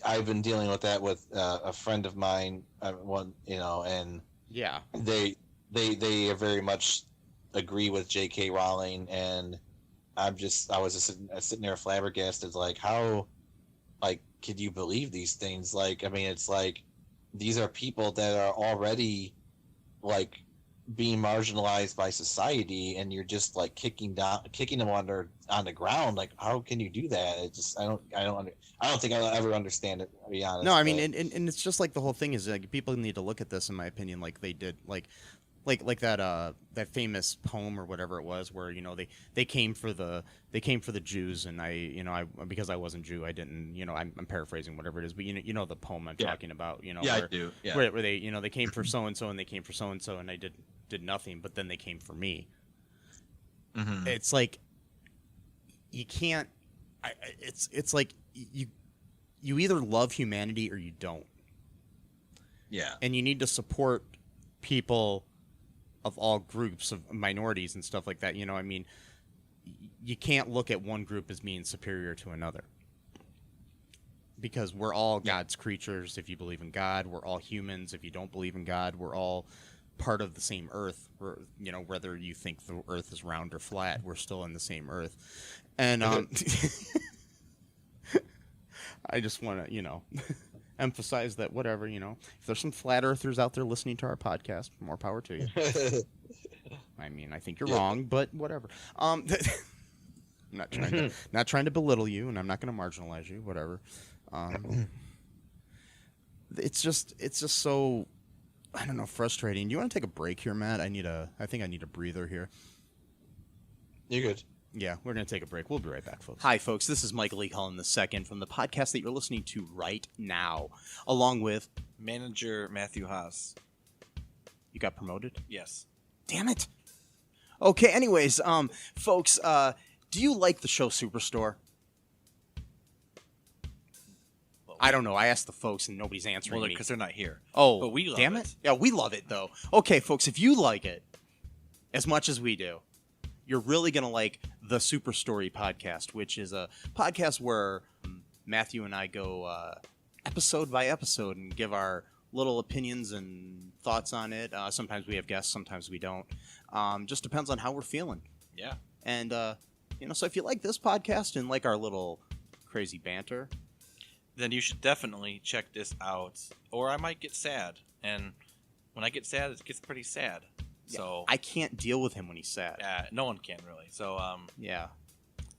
I've been dealing with that with a friend of mine, you know, and they very much agree with J.K. Rowling, and I was just sitting there flabbergasted, like, how, like, could you believe these things? Like, I mean, it's like, these are people that are already, like, being marginalized by society, and you're just like kicking them on the ground. Like, how can you do that? It just, I don't think I'll ever understand it, to be honest. No, I mean, and it's just like the whole thing is like, people need to look at this, in my opinion, like they did, like like that famous poem or whatever it was, where they came for the Jews, and I because I wasn't Jew, I didn't, I'm paraphrasing whatever it is, but you know the poem I'm talking about, Yeah, where, I do. Yeah. where they they came for so and so, and they came for so and so, and I did nothing, but then they came for me. Mm-hmm. It's like you can't. It's like you either love humanity or you don't. Yeah. And you need to support people of all groups of minorities and stuff like that. I mean, you can't look at one group as being superior to another, because we're all God's creatures. If you believe in God, we're all humans. If you don't believe in God, we're all part of the same earth. Whether you think the earth is round or flat, we're still in the same earth. And I just want to, emphasize that whatever, if there's some flat earthers out there listening to our podcast, more power to you. I mean, I think you're wrong, but whatever. I'm not trying to belittle you, and I'm not going to marginalize you, whatever. It's just so, I don't know, frustrating. Do you want to take a break here, Matt? I think I need a breather here. You're good. Yeah, we're going to take a break. We'll be right back, folks. Hi, folks. This is Michael E. Cullen II from the podcast that you're listening to right now, along with manager Matthew Haas. You got promoted? Yes. Damn it. Okay, anyways, folks, do you like the show Superstore? I don't know. I asked the folks and nobody's answering me. Because they're not here. Oh, but we love damn it. Yeah, we love it, though. Okay, folks, if you like it as much as we do, you're really going to like the Super Story podcast, which is a podcast where Matthew and I go episode by episode and give our little opinions and thoughts on it. Sometimes we have guests, sometimes we don't. Just depends on how we're feeling. Yeah. And, so if you like this podcast and like our little crazy banter, then you should definitely check this out. Or I might get sad. And when I get sad, it gets pretty sad. yeah, So I can't deal with him when he's sad. no one can really. So Yeah.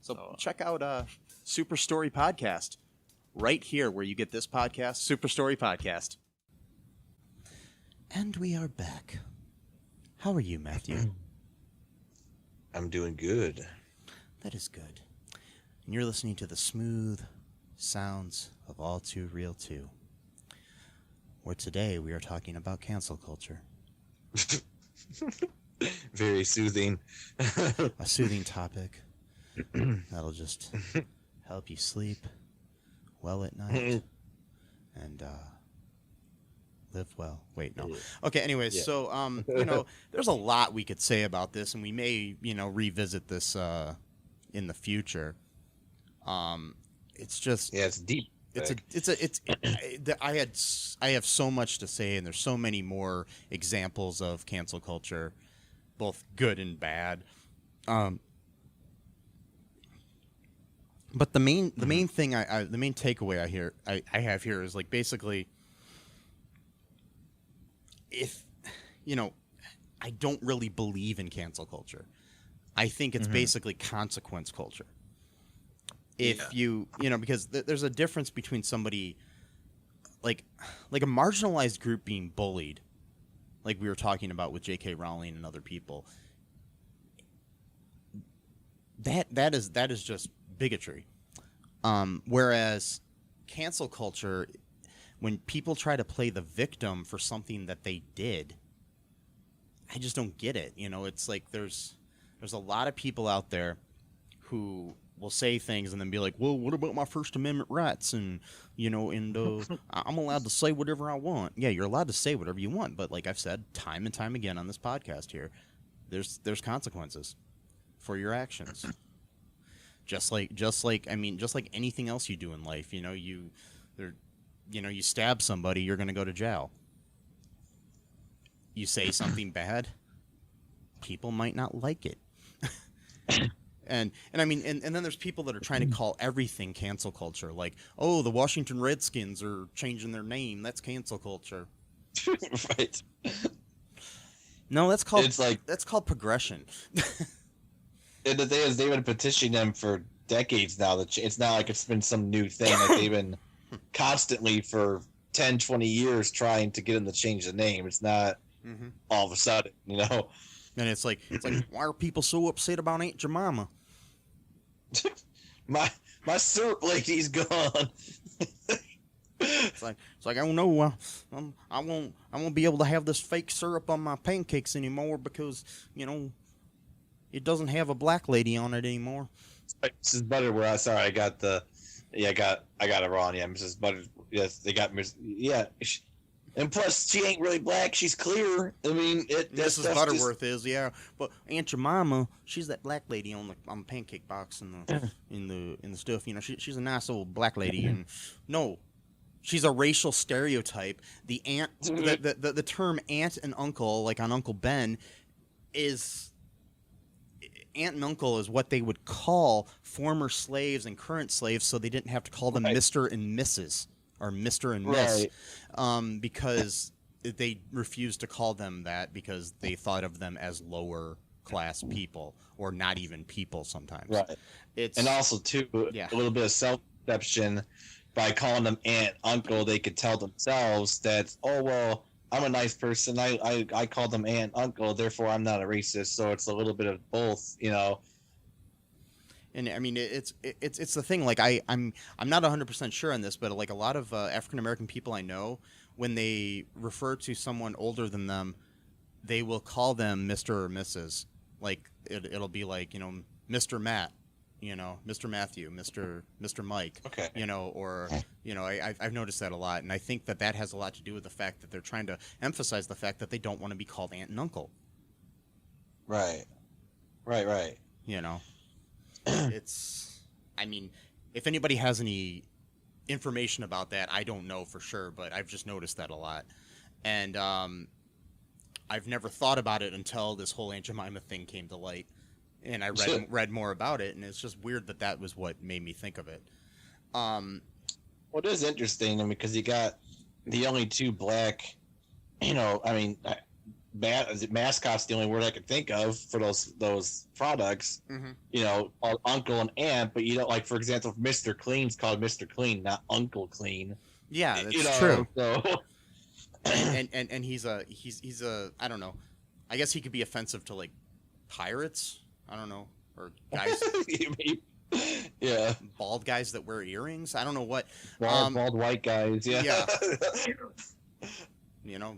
So check out Super Story Podcast right here where you get this podcast, Super Story Podcast. And we are back. How are you, Matthew? I'm doing good. That is good. And you're listening to the smooth sounds of All2ReelToo, where today we are talking about cancel culture. Very soothing. A soothing topic that'll just help you sleep well at night and live well. Wait, no. Okay, anyways, Yeah. so there's a lot we could say about this, and we may, revisit this in the future. It's just it's deep. I have so much to say, and there's so many more examples of cancel culture, both good and bad. But the main thing the main takeaway I have here is, like, basically, if I don't really believe in cancel culture. I think it's basically consequence culture. If because there's a difference between somebody like a marginalized group being bullied, like we were talking about with J.K. Rowling and other people. That is just bigotry. Whereas cancel culture, when people try to play the victim for something that they did, I just don't get it. It's like there's a lot of people out there who will say things and then be like, well, what about my First Amendment rights? And, I'm allowed to say whatever I want. Yeah, you're allowed to say whatever you want. But like I've said time and time again on this podcast here, there's consequences for your actions. Just like anything else you do in life, you stab somebody, you're going to go to jail. You say something bad, people might not like it. And then there's people that are trying to call everything cancel culture, like, oh, the Washington Redskins are changing their name, that's cancel culture. Right. No, that's called progression. And the thing is, they've been petitioning them for decades now. It's not like it's been some new thing. Like, they've been constantly for 10, 20 years trying to get them to change the name. It's not all of a sudden, And it's like, why are people so upset about Aunt Jemima? my syrup lady's gone. It's like I don't know. I won't be able to have this fake syrup on my pancakes anymore because it doesn't have a black lady on it anymore. Mrs. Butterworth. Sorry, I got I got it wrong. Yeah, Mrs. Butter. Yes, they got and plus she ain't really black. She's clear. I mean, Mrs. Butterworth is, yeah, but Aunt Jemima, she's that black lady on the pancake box and the in the stuff. She's a nice old black lady, and no. She's a racial stereotype. The aunt, the term aunt and uncle, like on Uncle Ben, is aunt and uncle is what they would call former slaves and current slaves, so they didn't have to call them Mr. and Mrs. or Mr. and Miss, because they refused to call them that because they thought of them as lower class people or not even people sometimes. Right. And also too, a little bit of self-deception. By calling them aunt, uncle, they could tell themselves that, oh, well, I'm a nice person. I call them aunt, uncle, therefore I'm not a racist. So it's a little bit of both, And I mean, it's the thing. Like I'm not 100% sure on this, but like a lot of African American people I know, when they refer to someone older than them, they will call them Mr. or Mrs. Like it'll be like Mr. Matt. Mr. Matthew, Mr. Mike, or I've noticed that a lot, and I think that has a lot to do with the fact that they're trying to emphasize the fact that they don't want to be called aunt and uncle. Right. It's, I mean, if anybody has any information about that, I don't know for sure, but I've just noticed that a lot, and I've never thought about it until this whole Aunt Jemima thing came to light. And I read more about it, and it's just weird that was what made me think of it. Well, it is interesting, because you got the only two black, mascots. The only word I could think of for those products, called Uncle and Aunt. But like for example, Mr. Clean's called Mr. Clean, not Uncle Clean. Yeah, that's true. So. and he's a I don't know. I guess he could be offensive to like pirates. I don't know, or guys, yeah, bald guys that wear earrings. I don't know what. Bald white guys, yeah.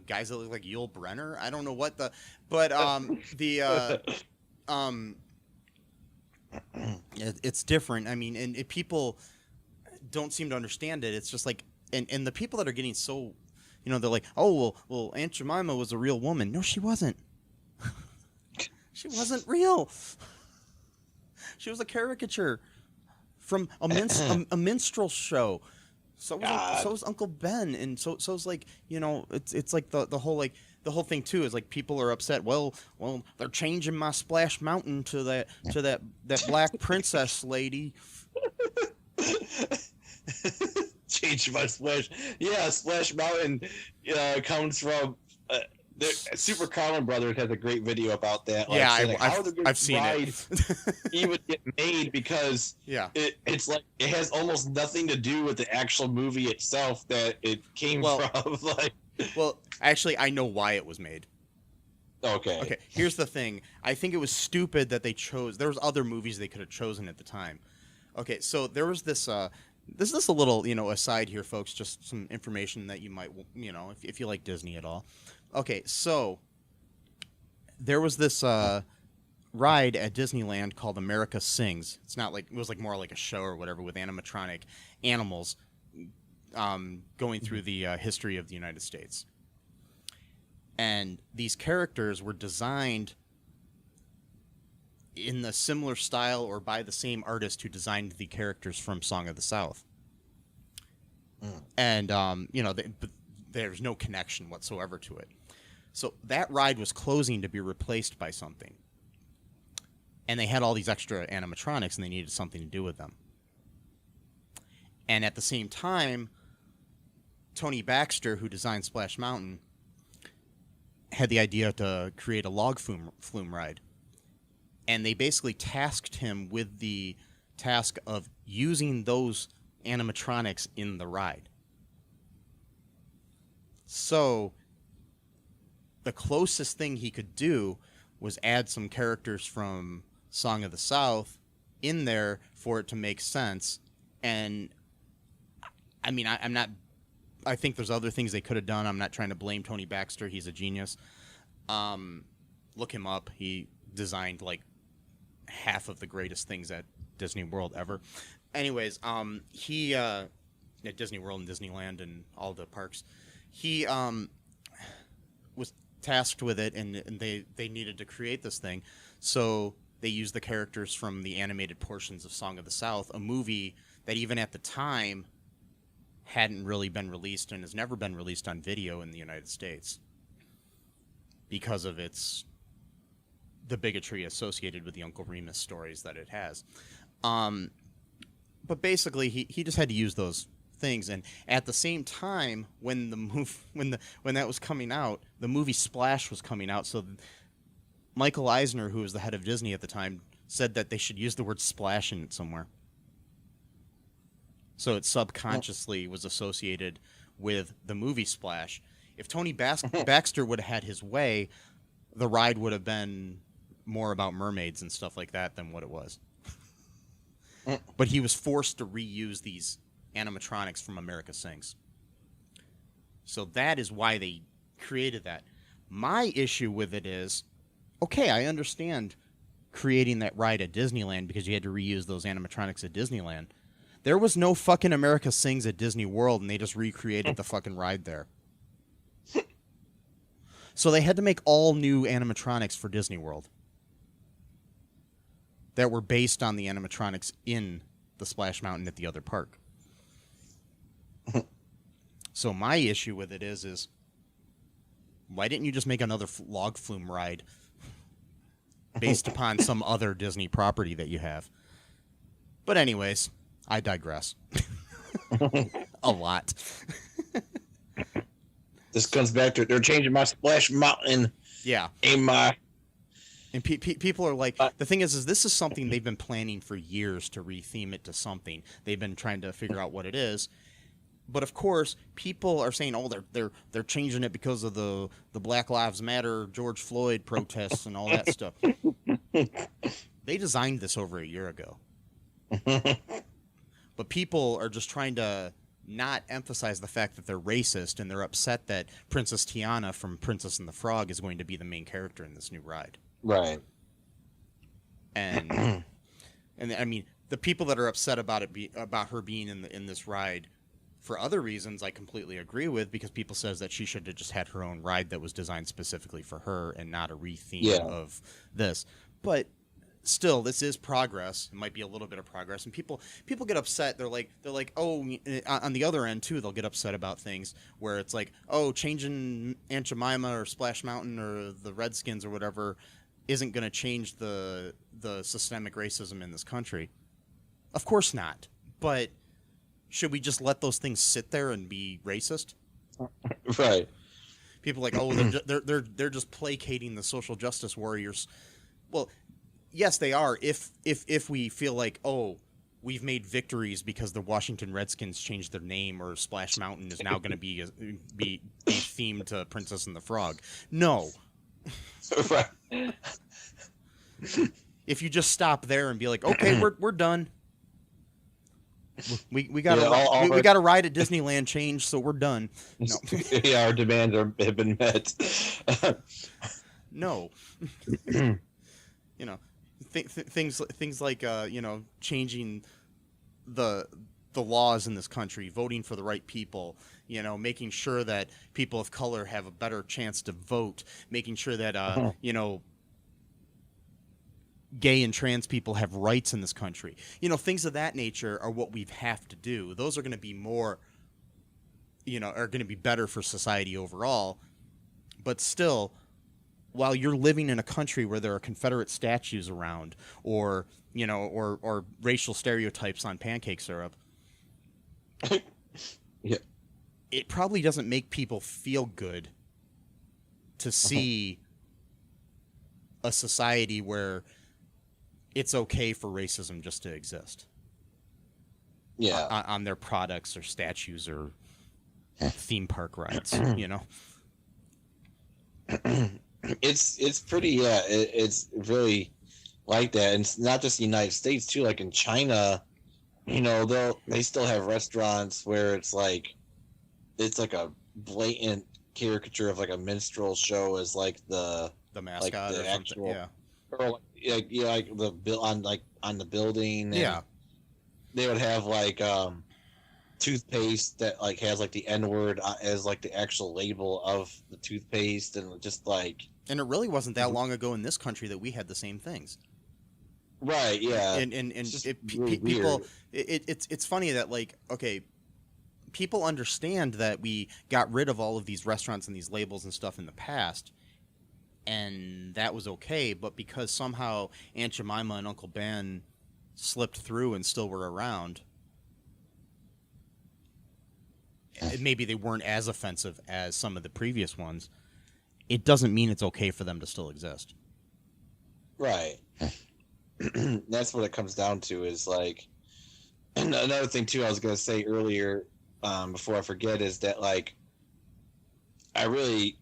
Guys that look like Yul Brenner. I don't know what it's different. I mean, and people don't seem to understand it. It's just like, and the people that are getting so, they're like, oh well, Aunt Jemima was a real woman. No, she wasn't. She wasn't real. She was a caricature from a minstrel show. So was Uncle Ben, and so it's like it's like the whole thing too is like people are upset. Well, they're changing my Splash Mountain to that black princess lady. Change my Splash. Yeah, Splash Mountain comes from. Super Common Brothers has a great video about that. Like, I've seen it. Even get made because it's like it has almost nothing to do with the actual movie itself that it came from. Well, actually, I know why it was made. Okay. Here's the thing. I think it was stupid that they chose. There was other movies they could have chosen at the time. Okay, so there was this. This is a little aside here, folks. Just some information that you might if you like Disney at all. Okay, so there was this ride at Disneyland called America Sings. It's not like it was like more like a show or whatever with animatronic animals going through the history of the United States. And these characters were designed in the similar style or by the same artist who designed the characters from Song of the South. And but there's no connection whatsoever to it. So that ride was closing to be replaced by something. And they had all these extra animatronics, and they needed something to do with them. And at the same time, Tony Baxter, who designed Splash Mountain, had the idea to create a log flume ride. And they basically tasked him with the task of using those animatronics in the ride. So the closest thing he could do was add some characters from Song of the South in there for it to make sense. And I mean, I'm not. I think there's other things they could have done. I'm not trying to blame Tony Baxter. He's a genius. Look him up. He designed like half of the greatest things at Disney World ever. Anyways, he at Disney World and Disneyland and all the parks, he was tasked with it, and they needed to create this thing, so they used the characters from the animated portions of Song of the South, a movie that even at the time hadn't really been released and has never been released on video in the United States because of the bigotry associated with the Uncle Remus stories that it has. But basically, he just had to use those things, and at the same time, when that was coming out, the movie Splash was coming out. So Michael Eisner, who was the head of Disney at the time, said that they should use the word splash in it somewhere. So it subconsciously was associated with the movie Splash. If Tony Baxter would have had his way, the ride would have been more about mermaids and stuff like that than what it was. But he was forced to reuse these animatronics from America Sings. So that is why they created that. My issue with it is, okay, I understand creating that ride at Disneyland because you had to reuse those animatronics at Disneyland. There was no fucking America Sings at Disney World, and they just recreated the fucking ride there. So they had to make all new animatronics for Disney World that were based on the animatronics in the Splash Mountain at the other park. So my issue with it is why didn't you just make another log flume ride based upon some other Disney property that you have? But anyways, I digress. A lot. This comes back to they're changing my Splash Mountain. Yeah. In my... And people are like, the thing is this is something they've been planning for years to retheme it to something. They've been trying to figure out what it is. But of course, people are saying, oh, they're changing it because of the Black Lives Matter, George Floyd protests and all that stuff. They designed this over a year ago. But people are just trying to not emphasize the fact that they're racist, and they're upset that Princess Tiana from Princess and the Frog is going to be the main character in this new ride. Right. And I mean, the people that are upset about about her being in this ride for other reasons, I completely agree with, because people says that she should have just had her own ride that was designed specifically for her and not a retheme of this. But still, this is progress. It might be a little bit of progress, and people get upset. They're like, oh, on the other end too, they'll get upset about things where it's like, oh, changing Aunt Jemima or Splash Mountain or the Redskins or whatever isn't going to change the systemic racism in this country. Of course not. But should we just let those things sit there and be racist? Right. People are like, oh, they're just placating the social justice warriors. Well, yes, they are. If we feel like, oh, we've made victories because the Washington Redskins changed their name, or Splash Mountain is now going to be themed to Princess and the Frog. No. Right. If you just stop there and be like, okay, we're done. We got we got a ride at Disneyland change, so we're done. No. Yeah, our demands have been met. No. You know, things like changing the laws in this country, voting for the right people, making sure that people of color have a better chance to vote, making sure that gay and trans people have rights in this country. Things of that nature are what we have to do. Those are going to be more, are going to be better for society overall. But still, while you're living in a country where there are Confederate statues around, or racial stereotypes on pancake syrup, yeah, it probably doesn't make people feel good to see a society where it's okay for racism just to exist. Yeah. On their products or statues or theme park rides, it's pretty, yeah, it's really like that. And it's not just the United States too, like in China, they still have restaurants where it's like a blatant caricature of like a minstrel show as like the mascot the or actual, something. Yeah. or like the bill on the building. And Yeah. they would have like toothpaste that like has like the N-word as like the actual label of the toothpaste, and just like, And it really wasn't that long ago in this country that we had the same things. right, yeah. And It's just people, weird. it's funny that, like, okay, people understand that we got rid of all of these restaurants and these labels and stuff in the past, and that was okay, but because somehow Aunt Jemima and Uncle Ben slipped through and still were around, maybe they weren't as offensive as some of the previous ones, it doesn't mean it's okay for them to still exist. Right. That's what it comes down to, is like, and another thing too I was going to say earlier, before I forget, is that like, I really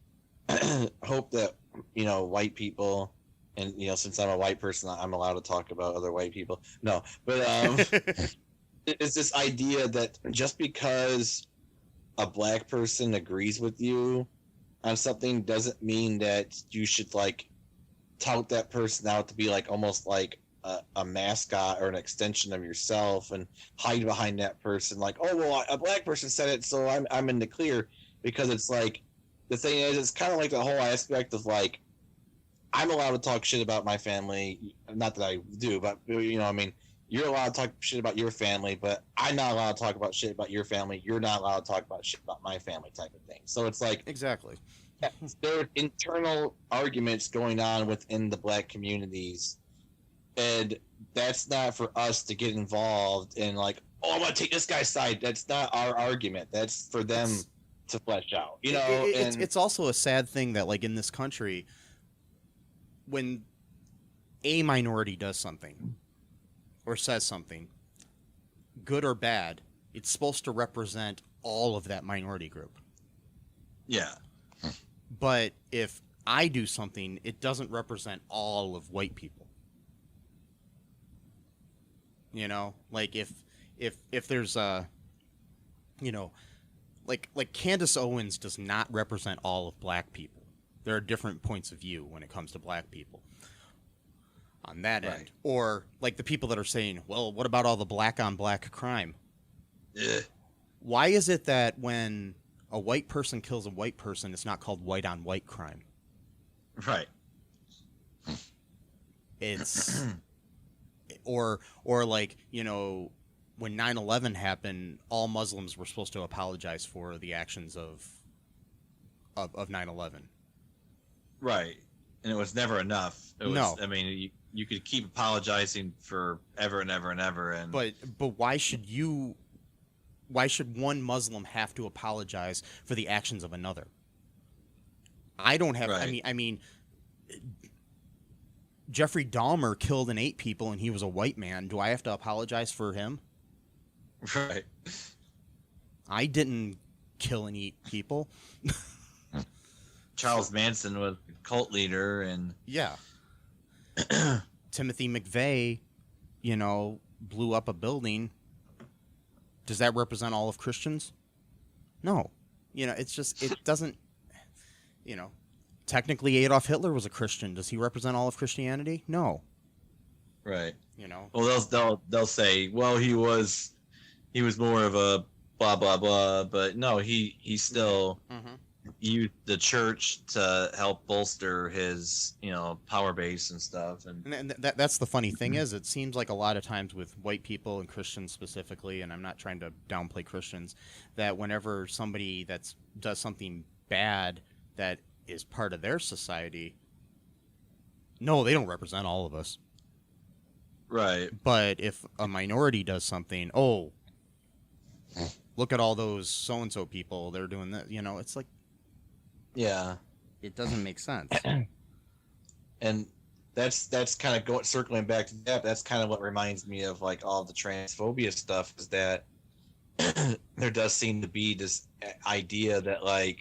hope that, white people, and since I'm a white person, I'm allowed to talk about other white people. No, but it's this idea that just because a black person agrees with you on something doesn't mean that you should like tout that person out to be like almost like a mascot or an extension of yourself, and hide behind that person like, oh well, a black person said it, so I'm in the clear. Because it's like, the thing is, it's kind of like the whole aspect of like, I'm allowed to talk shit about my family, not that I do, but I mean, you're allowed to talk shit about your family, but I'm not allowed to talk about shit about your family. You're not allowed to talk about shit about my family, type of thing. So it's like, Exactly. there are internal arguments going on within the black communities, and that's not for us to get involved in like, oh, I'm gonna take this guy's side. That's not our argument. That's for them to flesh out, It's also a sad thing that, like, in this country, when a minority does something or says something, good or bad, it's supposed to represent all of that minority group. Yeah. But if I do something, it doesn't represent all of white people. Like if there's a, like Candace Owens does not represent all of black people. There are different points of view when it comes to black people on that end. Or like the people that are saying, well, what about all the black on black crime? Yeah. Why is it that when a white person kills a white person, it's not called white on white crime? Right. It's or like, when 9/11 happened, all Muslims were supposed to apologize for the actions of 9/11. Right. And it was never enough. It was, No. I mean, you could keep apologizing for ever and ever and ever, and But why should one Muslim have to apologize for the actions of another? I don't have. Right. I mean, Jeffrey Dahmer killed and ate people, and he was a white man. Do I have to apologize for him? right. I didn't kill and eat people. Charles Manson was a cult leader, and Yeah. Timothy McVeigh, blew up a building. Does that represent all of Christians? No. It's just, it doesn't, technically Adolf Hitler was a Christian. Does he represent all of Christianity? No. right. Well, They'll say, well, he was more of a blah blah blah, but no, he still used the church to help bolster his power base and stuff. And that's the funny thing is, it seems like a lot of times with white people and Christians specifically, and I'm not trying to downplay Christians, that whenever somebody does something bad that is part of their society, no, they don't represent all of us. right. But if a minority does something, oh, look at all those so-and-so people, they're doing that. It's like, yeah. it doesn't make sense. And that's kind of circling back to that. That's kind of what reminds me of like all the transphobia stuff, is that there does seem to be this idea that like,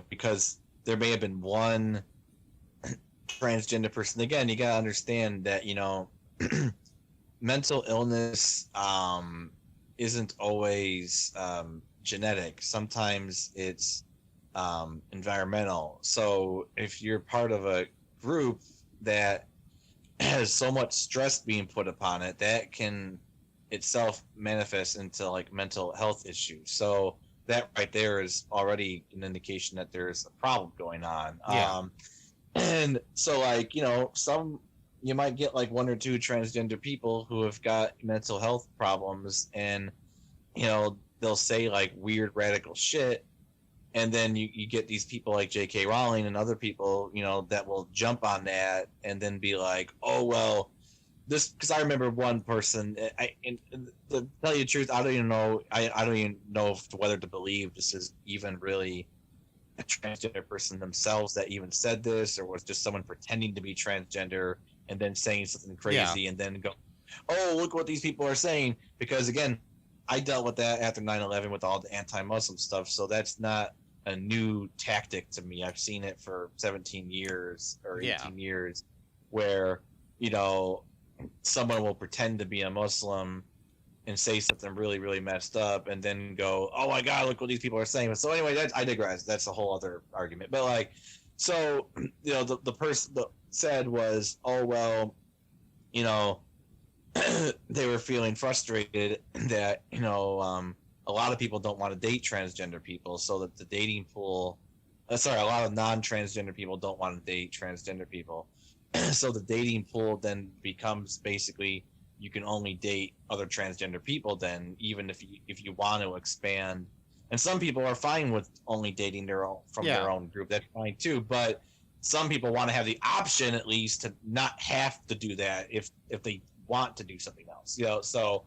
because there may have been one transgender person. Again, you gotta understand that, you know, mental illness isn't always genetic. Sometimes it's environmental. So if you're part of a group that has so much stress being put upon it, that can itself manifest into like mental health issues. So that right there is already an indication that there's a problem going on. Yeah. And so, like, you know, you might get like one or two transgender people who have got mental health problems, and you know, they'll say like weird radical shit, and then you get these people like J.K. Rowling and other people, you know, that will jump on that and then be like, oh well, this, because I remember one person. And to tell you the truth, I don't even know. I don't even know whether to believe this is even really a transgender person themselves that even said this, or was just someone pretending to be transgender and then saying something crazy and then go, oh, look what these people are saying. Because again, I dealt with that after 9/11 with all the anti-Muslim stuff, so that's not a new tactic to me. I've seen it for 17 years or 18 years, where, you know, someone will pretend to be a Muslim and say something really, really messed up, and then go, oh my God, look what these people are saying. So anyway, I digress. That's a whole other argument. But like, so, you know, the person that said was, oh, well, you know, they were feeling frustrated that, you know, a lot of people don't want to date transgender people, so that the dating pool, a lot of non-transgender people don't want to date transgender people. So the dating pool then becomes basically, you can only date other transgender people then, even if you want to expand. And some people are fine with only dating their own their own group. That's fine too. But some people want to have the option, at least, to not have to do that if they want to do something else. You know, so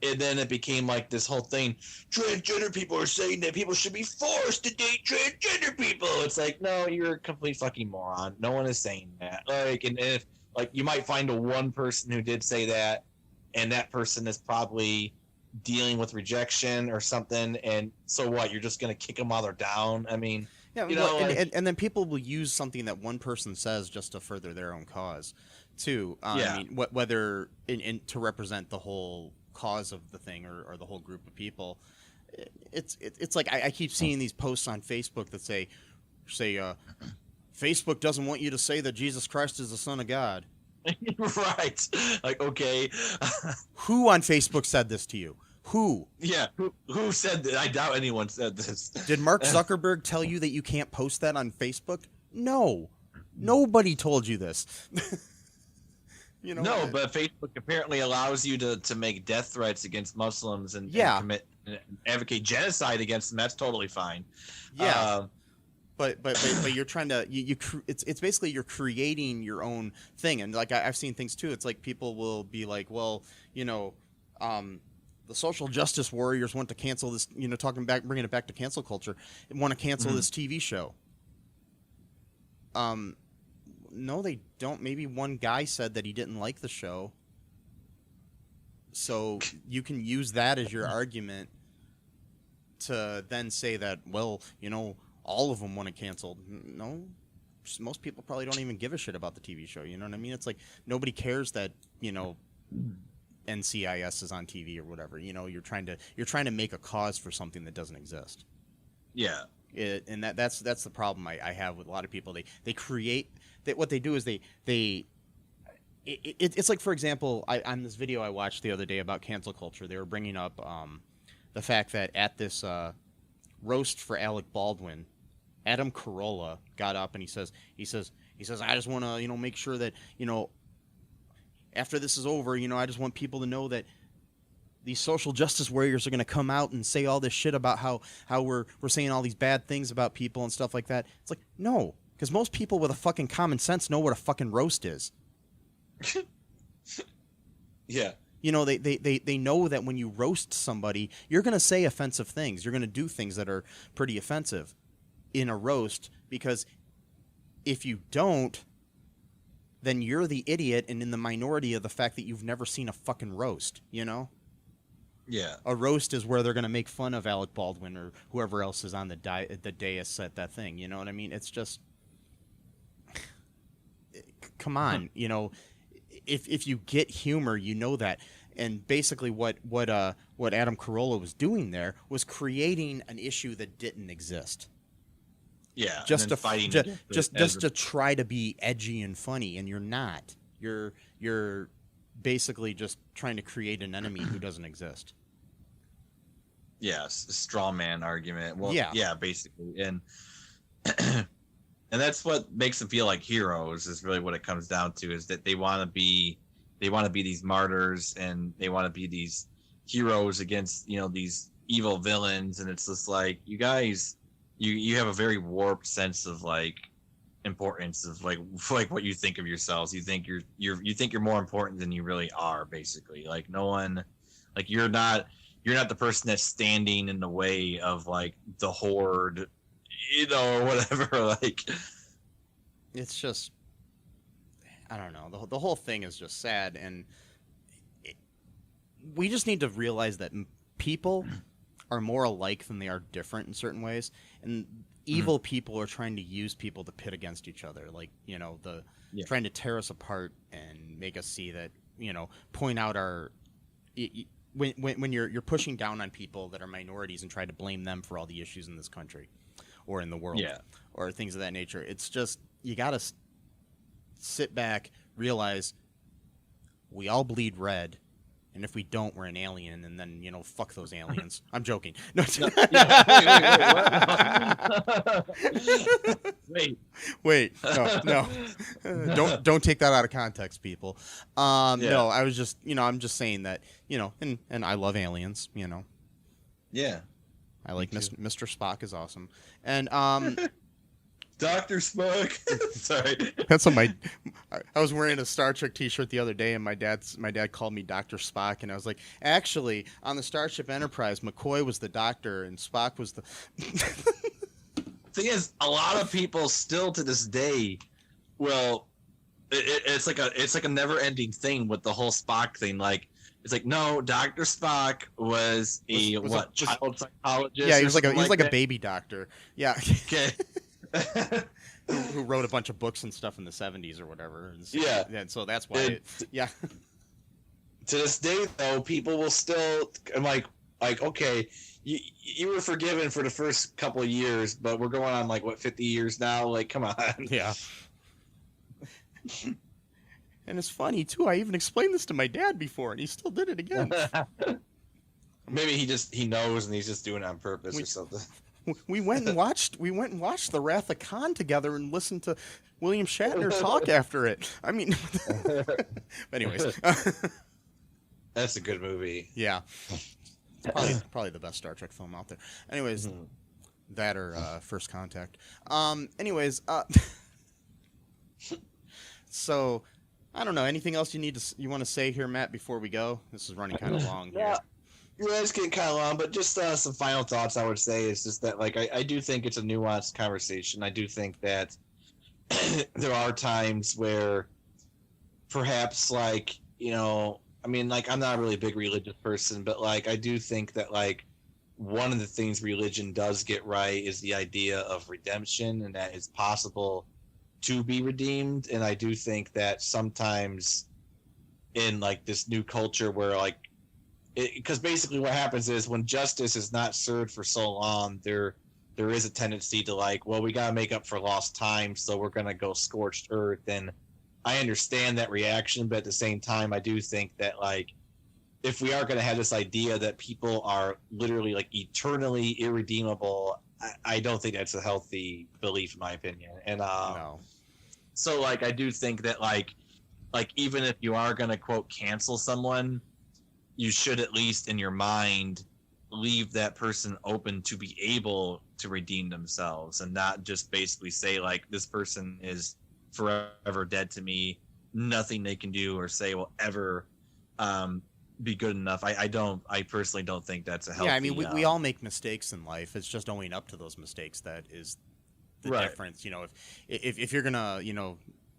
and then it became like this whole thing. Transgender people are saying that people should be forced to date transgender people. It's like, no, you're a complete fucking moron. No one is saying that. Like, and if, like, you might find one person who did say that, and that person is probably dealing with rejection or something. And so what? You're just gonna kick them while they're down? I mean, yeah, you know, and then people will use something that one person says just to further their own cause, too. I mean, whether to represent the whole cause of the thing or the whole group of people. It's like I keep seeing these posts on Facebook that say Facebook doesn't want you to say that Jesus Christ is the Son of God. Right. Like, okay. Who on Facebook said this to you? Who? Yeah. Who said that? I doubt anyone said this. Did Mark Zuckerberg tell you that you can't post that on Facebook? No. Nobody told you this. You know, no, but Facebook apparently allows you to make death threats against Muslims and commit and advocate genocide against them. That's totally fine. Yeah. But you're trying to it's basically you're creating your own thing. And like I've seen things too. It's like people will be like, well, you know, the social justice warriors want to cancel this, you know, bringing it back to cancel culture, want to cancel this TV show. No, they don't. Maybe one guy said that he didn't like the show. So you can use that as your argument to then say that, well, you know, all of them want it canceled. No, most people probably don't even give a shit about the TV show. You know what I mean? It's like nobody cares that, you know, NCIS is on TV or whatever. You know, you're trying to make a cause for something that doesn't exist. Yeah. And that's the problem I have with a lot of people. They create that. What they do is it's like, for example, on this video I watched the other day about cancel culture, they were bringing up the fact that at this roast for Alec Baldwin, Adam Carolla got up and he says I just want to, you know, make sure that, you know, after this is over, you know, I just want people to know that these social justice warriors are going to come out and say all this shit about how we're saying all these bad things about people and stuff like that. It's like, no, because most people with a fucking common sense know what a fucking roast is. Yeah. You know, they know that when you roast somebody, you're going to say offensive things. You're going to do things that are pretty offensive in a roast, because if you don't, then you're the idiot and in the minority of the fact that you've never seen a fucking roast, you know? Yeah. A roast is where they're going to make fun of Alec Baldwin or whoever else is on the dais at that thing. You know what I mean? It's just, come on. You know, if you get humor, you know that. And basically, what Adam Carolla was doing there was creating an issue that didn't exist. Yeah. Just to fighting. just to try to be edgy and funny, and you're not. You're basically just trying to create an enemy who doesn't exist. Yes, a straw man argument. Well, Yeah. yeah, basically, and and that's what makes them feel like heroes. Is really what it comes down to. Is that they want to be these martyrs, and they want to be these heroes against these evil villains. And it's just like, you guys, you have a very warped sense of like importance of like what you think of yourselves. You think you're more important than you really are. Basically, like no one, like you're not the person that's standing in the way of like the horde, or whatever. Like, It's just, I don't know. The whole thing is just sad, and we just need to realize that people are more alike than they are different in certain ways, and evil people are trying to use people to pit against each other, like trying to tear us apart and make us see that, point out our. When you're pushing down on people that are minorities and try to blame them for all the issues in this country or in the world, or things of that nature, it's just, you gotta sit back, realize we all bleed red, and if we don't, we're an alien, and then fuck those aliens. I'm joking. No. Wait. No. Don't take that out of context, people. No, I was just, I'm just saying that, and I love aliens. Yeah. I like Mr. Spock is awesome, and Dr. Spock. Sorry. That's what I was wearing a Star Trek T-shirt the other day, and my dad called me Dr. Spock, and I was like, actually, on the Starship Enterprise, McCoy was the doctor, and Spock was the. Thing is, a lot of people still to this day, it's like a never-ending thing with the whole Spock thing. Like, it's like, no, Dr. Spock was child psychologist? Yeah, he was like a baby doctor. Yeah. Okay. who wrote a bunch of books and stuff in the 70s or whatever. And so, yeah. And so that's why. Yeah. To this day, though, people will still like okay, you were forgiven for the first couple of years, but we're going on 50 years now. Like, come on. Yeah. And it's funny too. I even explained this to my dad before, and he still did it again. Maybe he knows, and he's just doing it on purpose or something. We went and watched The Wrath of Khan together and listened to William Shatner talk after it. I mean, anyways, that's a good movie. Yeah, probably the best Star Trek film out there. Anyways, that or First Contact. Anyways, so I don't know. Anything else you want to say here, Matt, before we go? This is running kind of long here. Yeah. Yeah, it's getting kind of long, but just some final thoughts I would say is just that, I do think it's a nuanced conversation. I do think that there are times where perhaps, I'm not really a big religious person, but, I do think that, one of the things religion does get right is the idea of redemption, and that it's possible to be redeemed. And I do think that sometimes in, this new culture where, because basically what happens is when justice is not served for so long, there is a tendency to we got to make up for lost time, so we're going to go scorched earth. And I understand that reaction, but at the same time, I do think that if we are going to have this idea that people are literally eternally irredeemable, I don't think that's a healthy belief in my opinion. And No. So I do think that even if you are going to quote cancel someone, you should at least in your mind leave that person open to be able to redeem themselves, and not just basically say this person is forever dead to me. Nothing they can do or say will ever be good enough. I personally don't think that's a healthy. Yeah, I mean, we all make mistakes in life. It's just owning up to those mistakes that is the difference. If you're gonna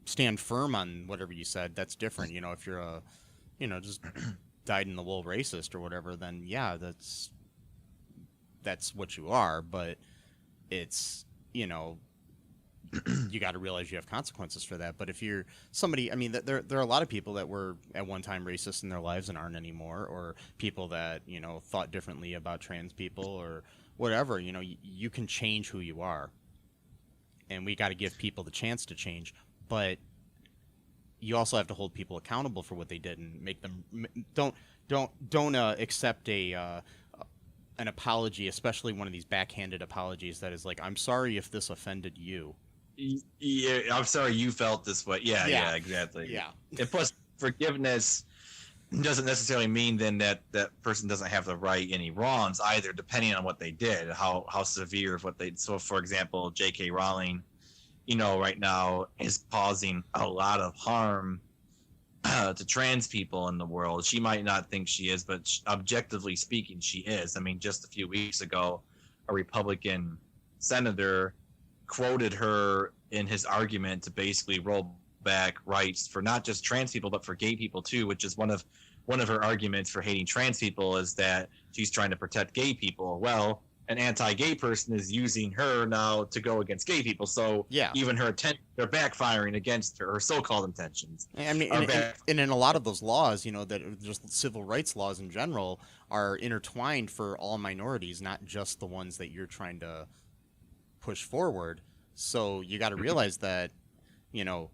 stand firm on whatever you said, that's different. If you're just dyed-in-the-wool racist or whatever, then yeah, that's what you are. But it's, you know, you got to realize you have consequences for that. But if you're somebody, I mean, there are a lot of people that were at one time racist in their lives and aren't anymore, or people that, you know, thought differently about trans people or whatever. You know, you can change who you are, and we got to give people the chance to change. But you also have to hold people accountable for what they did and make them don't accept an apology, especially one of these backhanded apologies that is like, I'm sorry if this offended you. Yeah, I'm sorry you felt this way. Yeah, exactly. Yeah. And plus, forgiveness doesn't necessarily mean then that person doesn't have to right any wrongs either, depending on what they did, how severe of what they. So, for example, J.K. Rowling, you know, right now is causing a lot of harm to trans people in the world. She might not think she is, but objectively speaking, she is. I mean, just a few weeks ago, a Republican senator quoted her in his argument to basically roll back rights for not just trans people but for gay people too, which is one of her arguments for hating trans people, is that she's trying to protect gay people. Well, an anti-gay person is using her now to go against gay people, so yeah, even her they're backfiring against her so-called intentions. I mean, and in a lot of those laws, you know, that are just civil rights laws in general are intertwined for all minorities, not just the ones that you're trying to push forward. So you got to realize that, you know,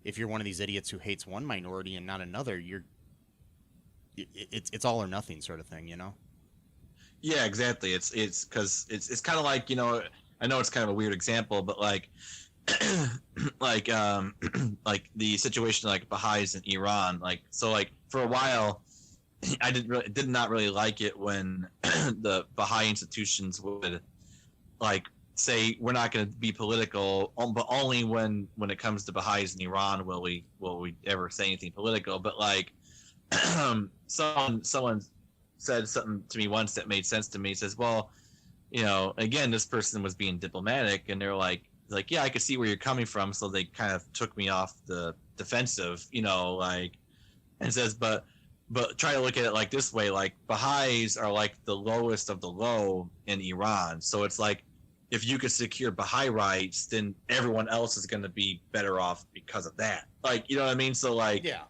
if you're one of these idiots who hates one minority and not another, it's all or nothing sort of thing, you know? Yeah, exactly. It's because it's kind of like, you know, I know it's kind of a weird example, but like like like the situation like Baha'is in Iran, like, so like for a while I did not really like it when the Baha'i institutions would like say we're not going to be political, but only when it comes to Baha'is in Iran will we ever say anything political. But like someone said something to me once that made sense to me. He says, well, you know, again, this person was being diplomatic, and they're like, yeah, I could see where you're coming from. So they kind of took me off the defensive, you know, like, and says, but try to look at it like this way, like Baha'is are like the lowest of the low in Iran. So it's like, if you could secure Baha'i rights, then everyone else is going to be better off because of that. Like, you know what I mean? So like, yeah.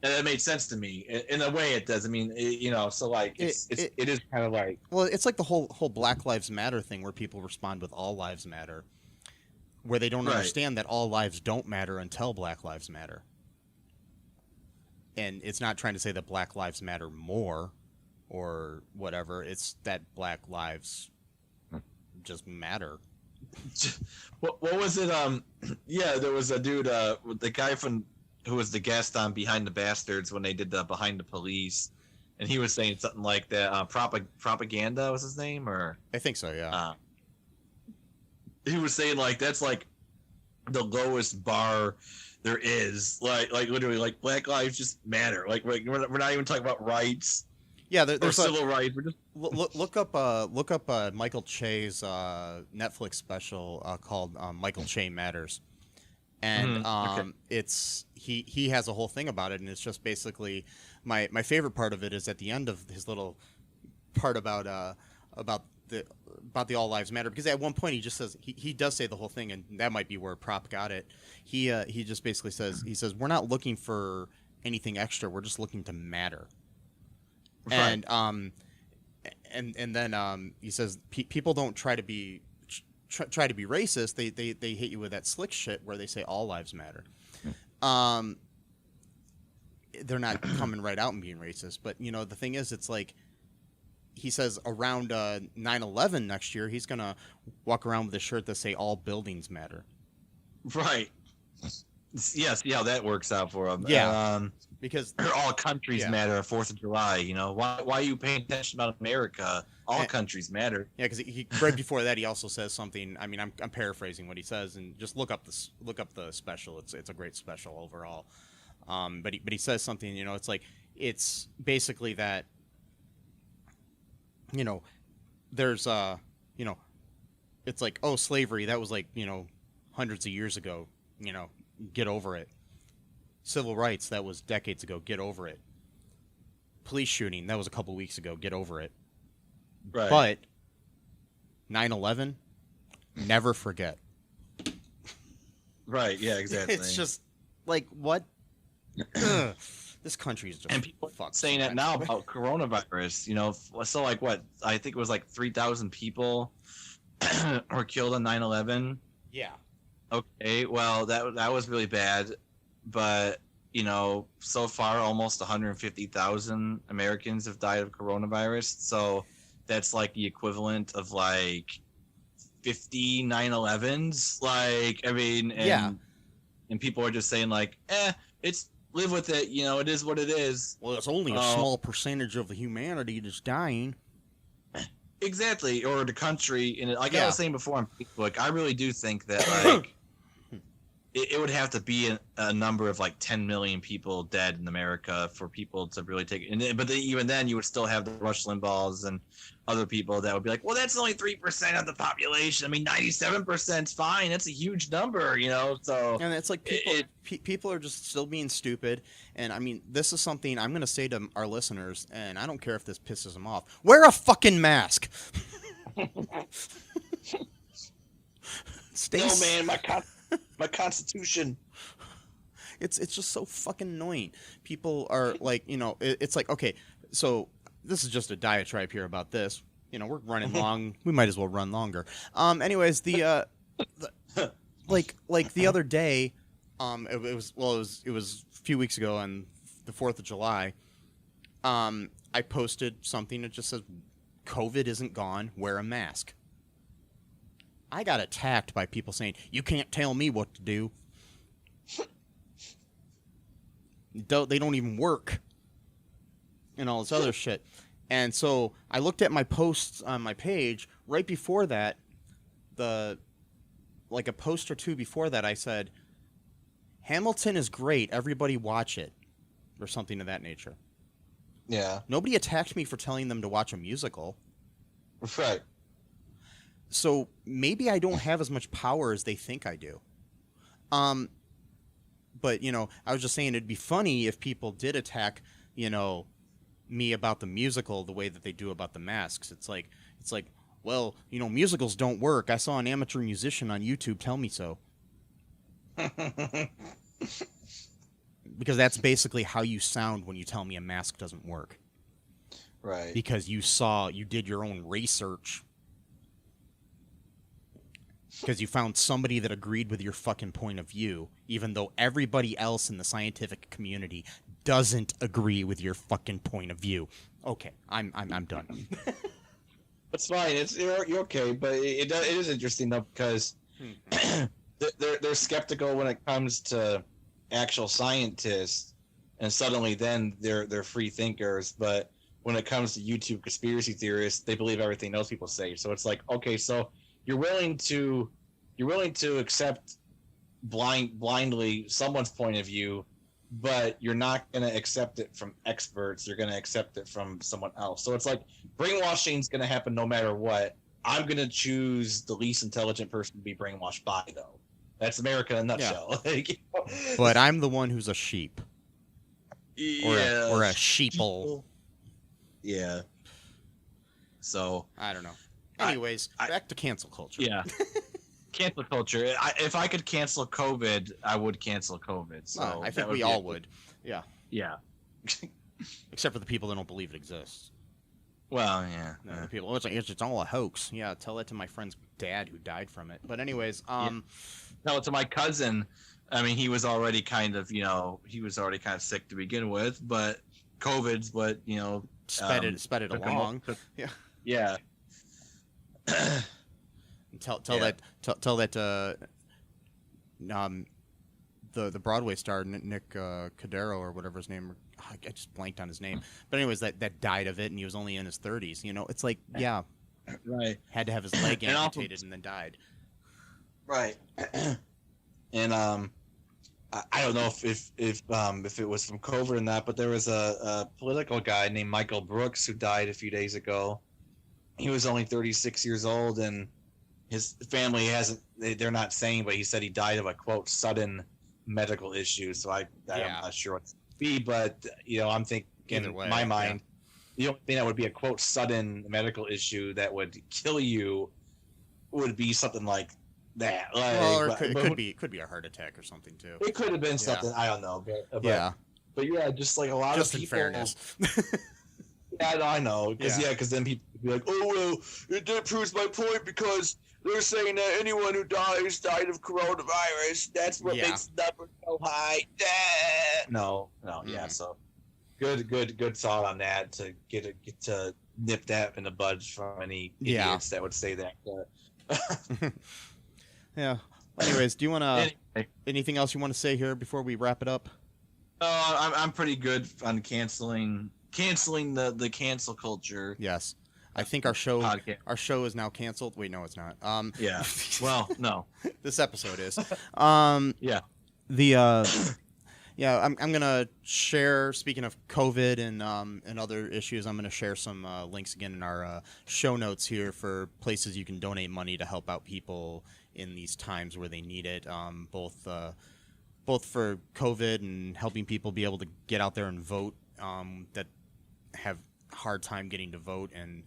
And it made sense to me in a way. It does. I mean, you know, so like it is kind of like, well, it's like the whole Black Lives Matter thing where people respond with all lives matter, where they don't understand that all lives don't matter until Black Lives Matter. And it's not trying to say that Black Lives Matter more or whatever. It's that Black lives just matter. What was it? Yeah, there was a dude, the guy who was the guest on Behind the Bastards when they did the Behind the Police, and he was saying something like that. Propaganda was his name, or I think so. Yeah. He was saying like that's like the lowest bar there is. Like literally, like Black lives just matter. Like we're not even talking about rights. Yeah, there's civil rights. We're just look up Michael Che's Netflix special called Michael Che Matters, and it's he has a whole thing about it, and it's just basically my favorite part of it is at the end of his little part about the All Lives Matter, because at one point he just says he does say the whole thing, and that might be where Prop got it. He just basically says we're not looking for anything extra, we're just looking to matter. Right. And then he says people don't try to be racist. They hit you with that slick shit where they say all lives matter. They're not coming right out and being racist, but you know the thing is, it's like he says around 9/11 next year he's gonna walk around with a shirt that say all buildings matter. Right. Yeah, see how that works out for him. Yeah. Because all countries matter on 4th of July, you know. Why are you paying attention about America? All countries matter. Yeah, because he right before that he also says something. I mean, I'm paraphrasing what he says, and just look up the special. It's a great special overall. But he says something. You know, it's like it's basically that. You know, there's you know, it's like, oh, slavery, that was like, you know, hundreds of years ago. You know, get over it. Civil rights, that was decades ago. Get over it. police shooting. That was a couple weeks ago. Get over it. Right. But 9/11, never forget. Right. Yeah. Exactly. It's just like what? Ugh. This country is just and people fucked saying that sometimes. now about coronavirus. You know, so like what? I think it was like 3,000 people were killed on 9/11. Yeah. Okay, well that was really bad, but you know, so far almost 150,000 Americans have died of coronavirus. So that's like the equivalent of like 50 9/11s. Like, I mean, and, Yeah. and people are just saying like, it's live with it. You know, it is what it is. Well, it's only a small percentage of the humanity that's dying. Exactly, or the country. And like I Yeah. was saying before on Facebook, I really do think that like. It would have to be a number of like 10 million people dead in America for people to really take it. But even then, you would still have the Rush Limbaughs and other people that would be like, well, that's only 3% of the population. I mean, 97% is fine. That's a huge number, you know? So, And it's like people are just still being stupid. And I mean, this is something I'm going to say to our listeners, and I don't care if this pisses them off. Wear a fucking mask. No, man, my constitution. It's just so fucking annoying. People are like, you know, it's like, okay, so this is just a diatribe here about this. You know, we're running long. We might as well run longer. Anyways, the like the other day, it was a few weeks ago on the 4th of July. I posted something that just says, "COVID isn't gone. Wear a mask." I got attacked by people saying, "You can't tell me what to do." They don't even work. And all this other shit. And so I looked at my posts on my page. Right before that, like a post or two before that, I said, "Hamilton is great. Everybody watch it." Or something of that nature. Yeah. Nobody attacked me for telling them to watch a musical. Right. So maybe I don't have as much power as they think I do. But, you know, I was just saying it'd be funny if people did attack, you know, me about the musical the way that they do about the masks. It's like, well, you know, musicals don't work. I saw an amateur musician on YouTube tell me so. Because that's basically how you sound when you tell me a mask doesn't work. Right. Because you did your own research. Because you found somebody that agreed with your fucking point of view, even though everybody else in the scientific community doesn't agree with your fucking point of view. Okay, I'm done. It's fine. You're okay, but it is interesting though because they're skeptical when it comes to actual scientists, and suddenly then they're free thinkers. But when it comes to YouTube conspiracy theorists, they believe everything else people say. So it's like, okay, so you're willing to accept blindly someone's point of view, but you're not going to accept it from experts. You're going to accept it from someone else. So it's like brainwashing is going to happen no matter what. I'm going to choose the least intelligent person to be brainwashed by, though. That's America in a nutshell. Yeah. Like, you know? But I'm the one who's a sheep. yeah, Or a sheeple. Yeah. So I don't know. Anyways, back to cancel culture. yeah, cancel culture. If I could cancel COVID, I would cancel COVID. So I think we all would. Yeah. Yeah. Except for the people that don't believe it exists. Well, yeah. The people, it's all a hoax. Yeah, tell that to my friend's dad who died from it. But anyways, Tell it to my cousin. I mean, he was already kind of sick to begin with, but COVID's what, sped it along. Yeah. Yeah. Tell that the Broadway star Nick Cordero or whatever his name. I just blanked on his name. But anyways, that died of it, and he was only in his 30s. You know, it's like, yeah, right. Had to have his leg amputated and then died. Right. And I don't know if it was from COVID or not, but there was a political guy named Michael Brooks who died a few days ago. He was only 36 years old, and his family they're not saying, but he said he died of a, quote, sudden medical issue. So I'm not sure what to be, but, I'm thinking Either way, my mind, the only thing that would be a quote sudden medical issue that would kill you would be something like that. Like, well, or it could be a heart attack or something too. It could have been something, I don't know, but Yeah, but yeah, just like a lot just of in people. fairness. Yeah, I know, because Yeah. because then people would be like, oh well, that proves my point because they're saying that anyone who died of coronavirus. That's what Yeah. makes the number so high. No, yeah. So good thought on that to get to nip that in the bud from any Yeah. idiots that would say that. But Yeah. Anyways, do you want to Anyway, anything else you want to say here before we wrap it up? I'm pretty good on canceling the cancel culture Yes. I think our show podcast. is now canceled. Wait, no, it's not. Yeah. Well, no. This episode is. Yeah. I'm gonna share. Speaking of COVID and other issues, I'm gonna share some links again in our show notes here for places you can donate money to help out people in these times where they need it. Both for COVID and helping people be able to get out there and vote. That have a hard time getting to vote, and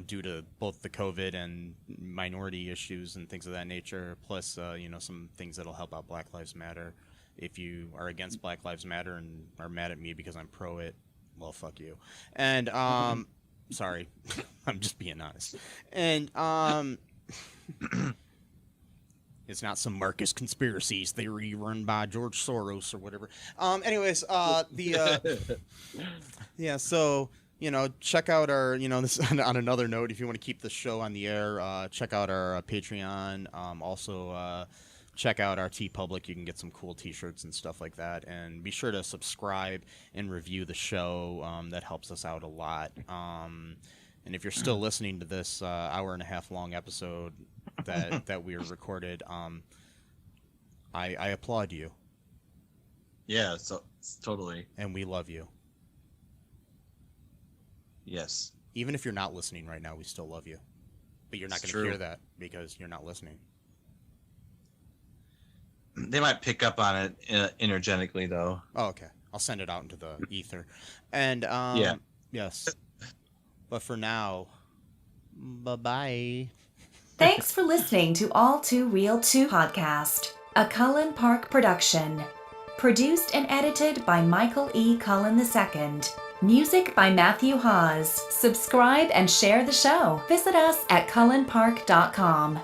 due to both the COVID and minority issues and things of that nature. Plus, some things that'll help out Black Lives Matter. If you are against Black Lives Matter and are mad at me because I'm pro it, well, fuck you. And sorry, I'm just being honest. And it's not some Marcus conspiracies theory run by George Soros or whatever. Anyways, yeah. So check out our this on another note. If you want to keep the show on the air, check out our Patreon. Also. Check out our TeePublic. You can get some cool T-shirts and stuff like that. And be sure to subscribe and review the show. That helps us out a lot. And if you're still listening to this hour and a half long episode that we recorded, I applaud you. Yeah. So totally. And we love you. Yes. Even if you're not listening right now, we still love you. But you're not going to hear that because you're not listening. They might pick up on it energetically, though. Oh, okay. I'll send it out into the ether. And, yes. But for now, bye-bye. Thanks for listening to All2ReelToo podcast, a Cullen Park production. Produced and edited by Michael E. Cullen II. Music by Matthew Hawes. Subscribe and share the show. Visit us at cullenpark.com.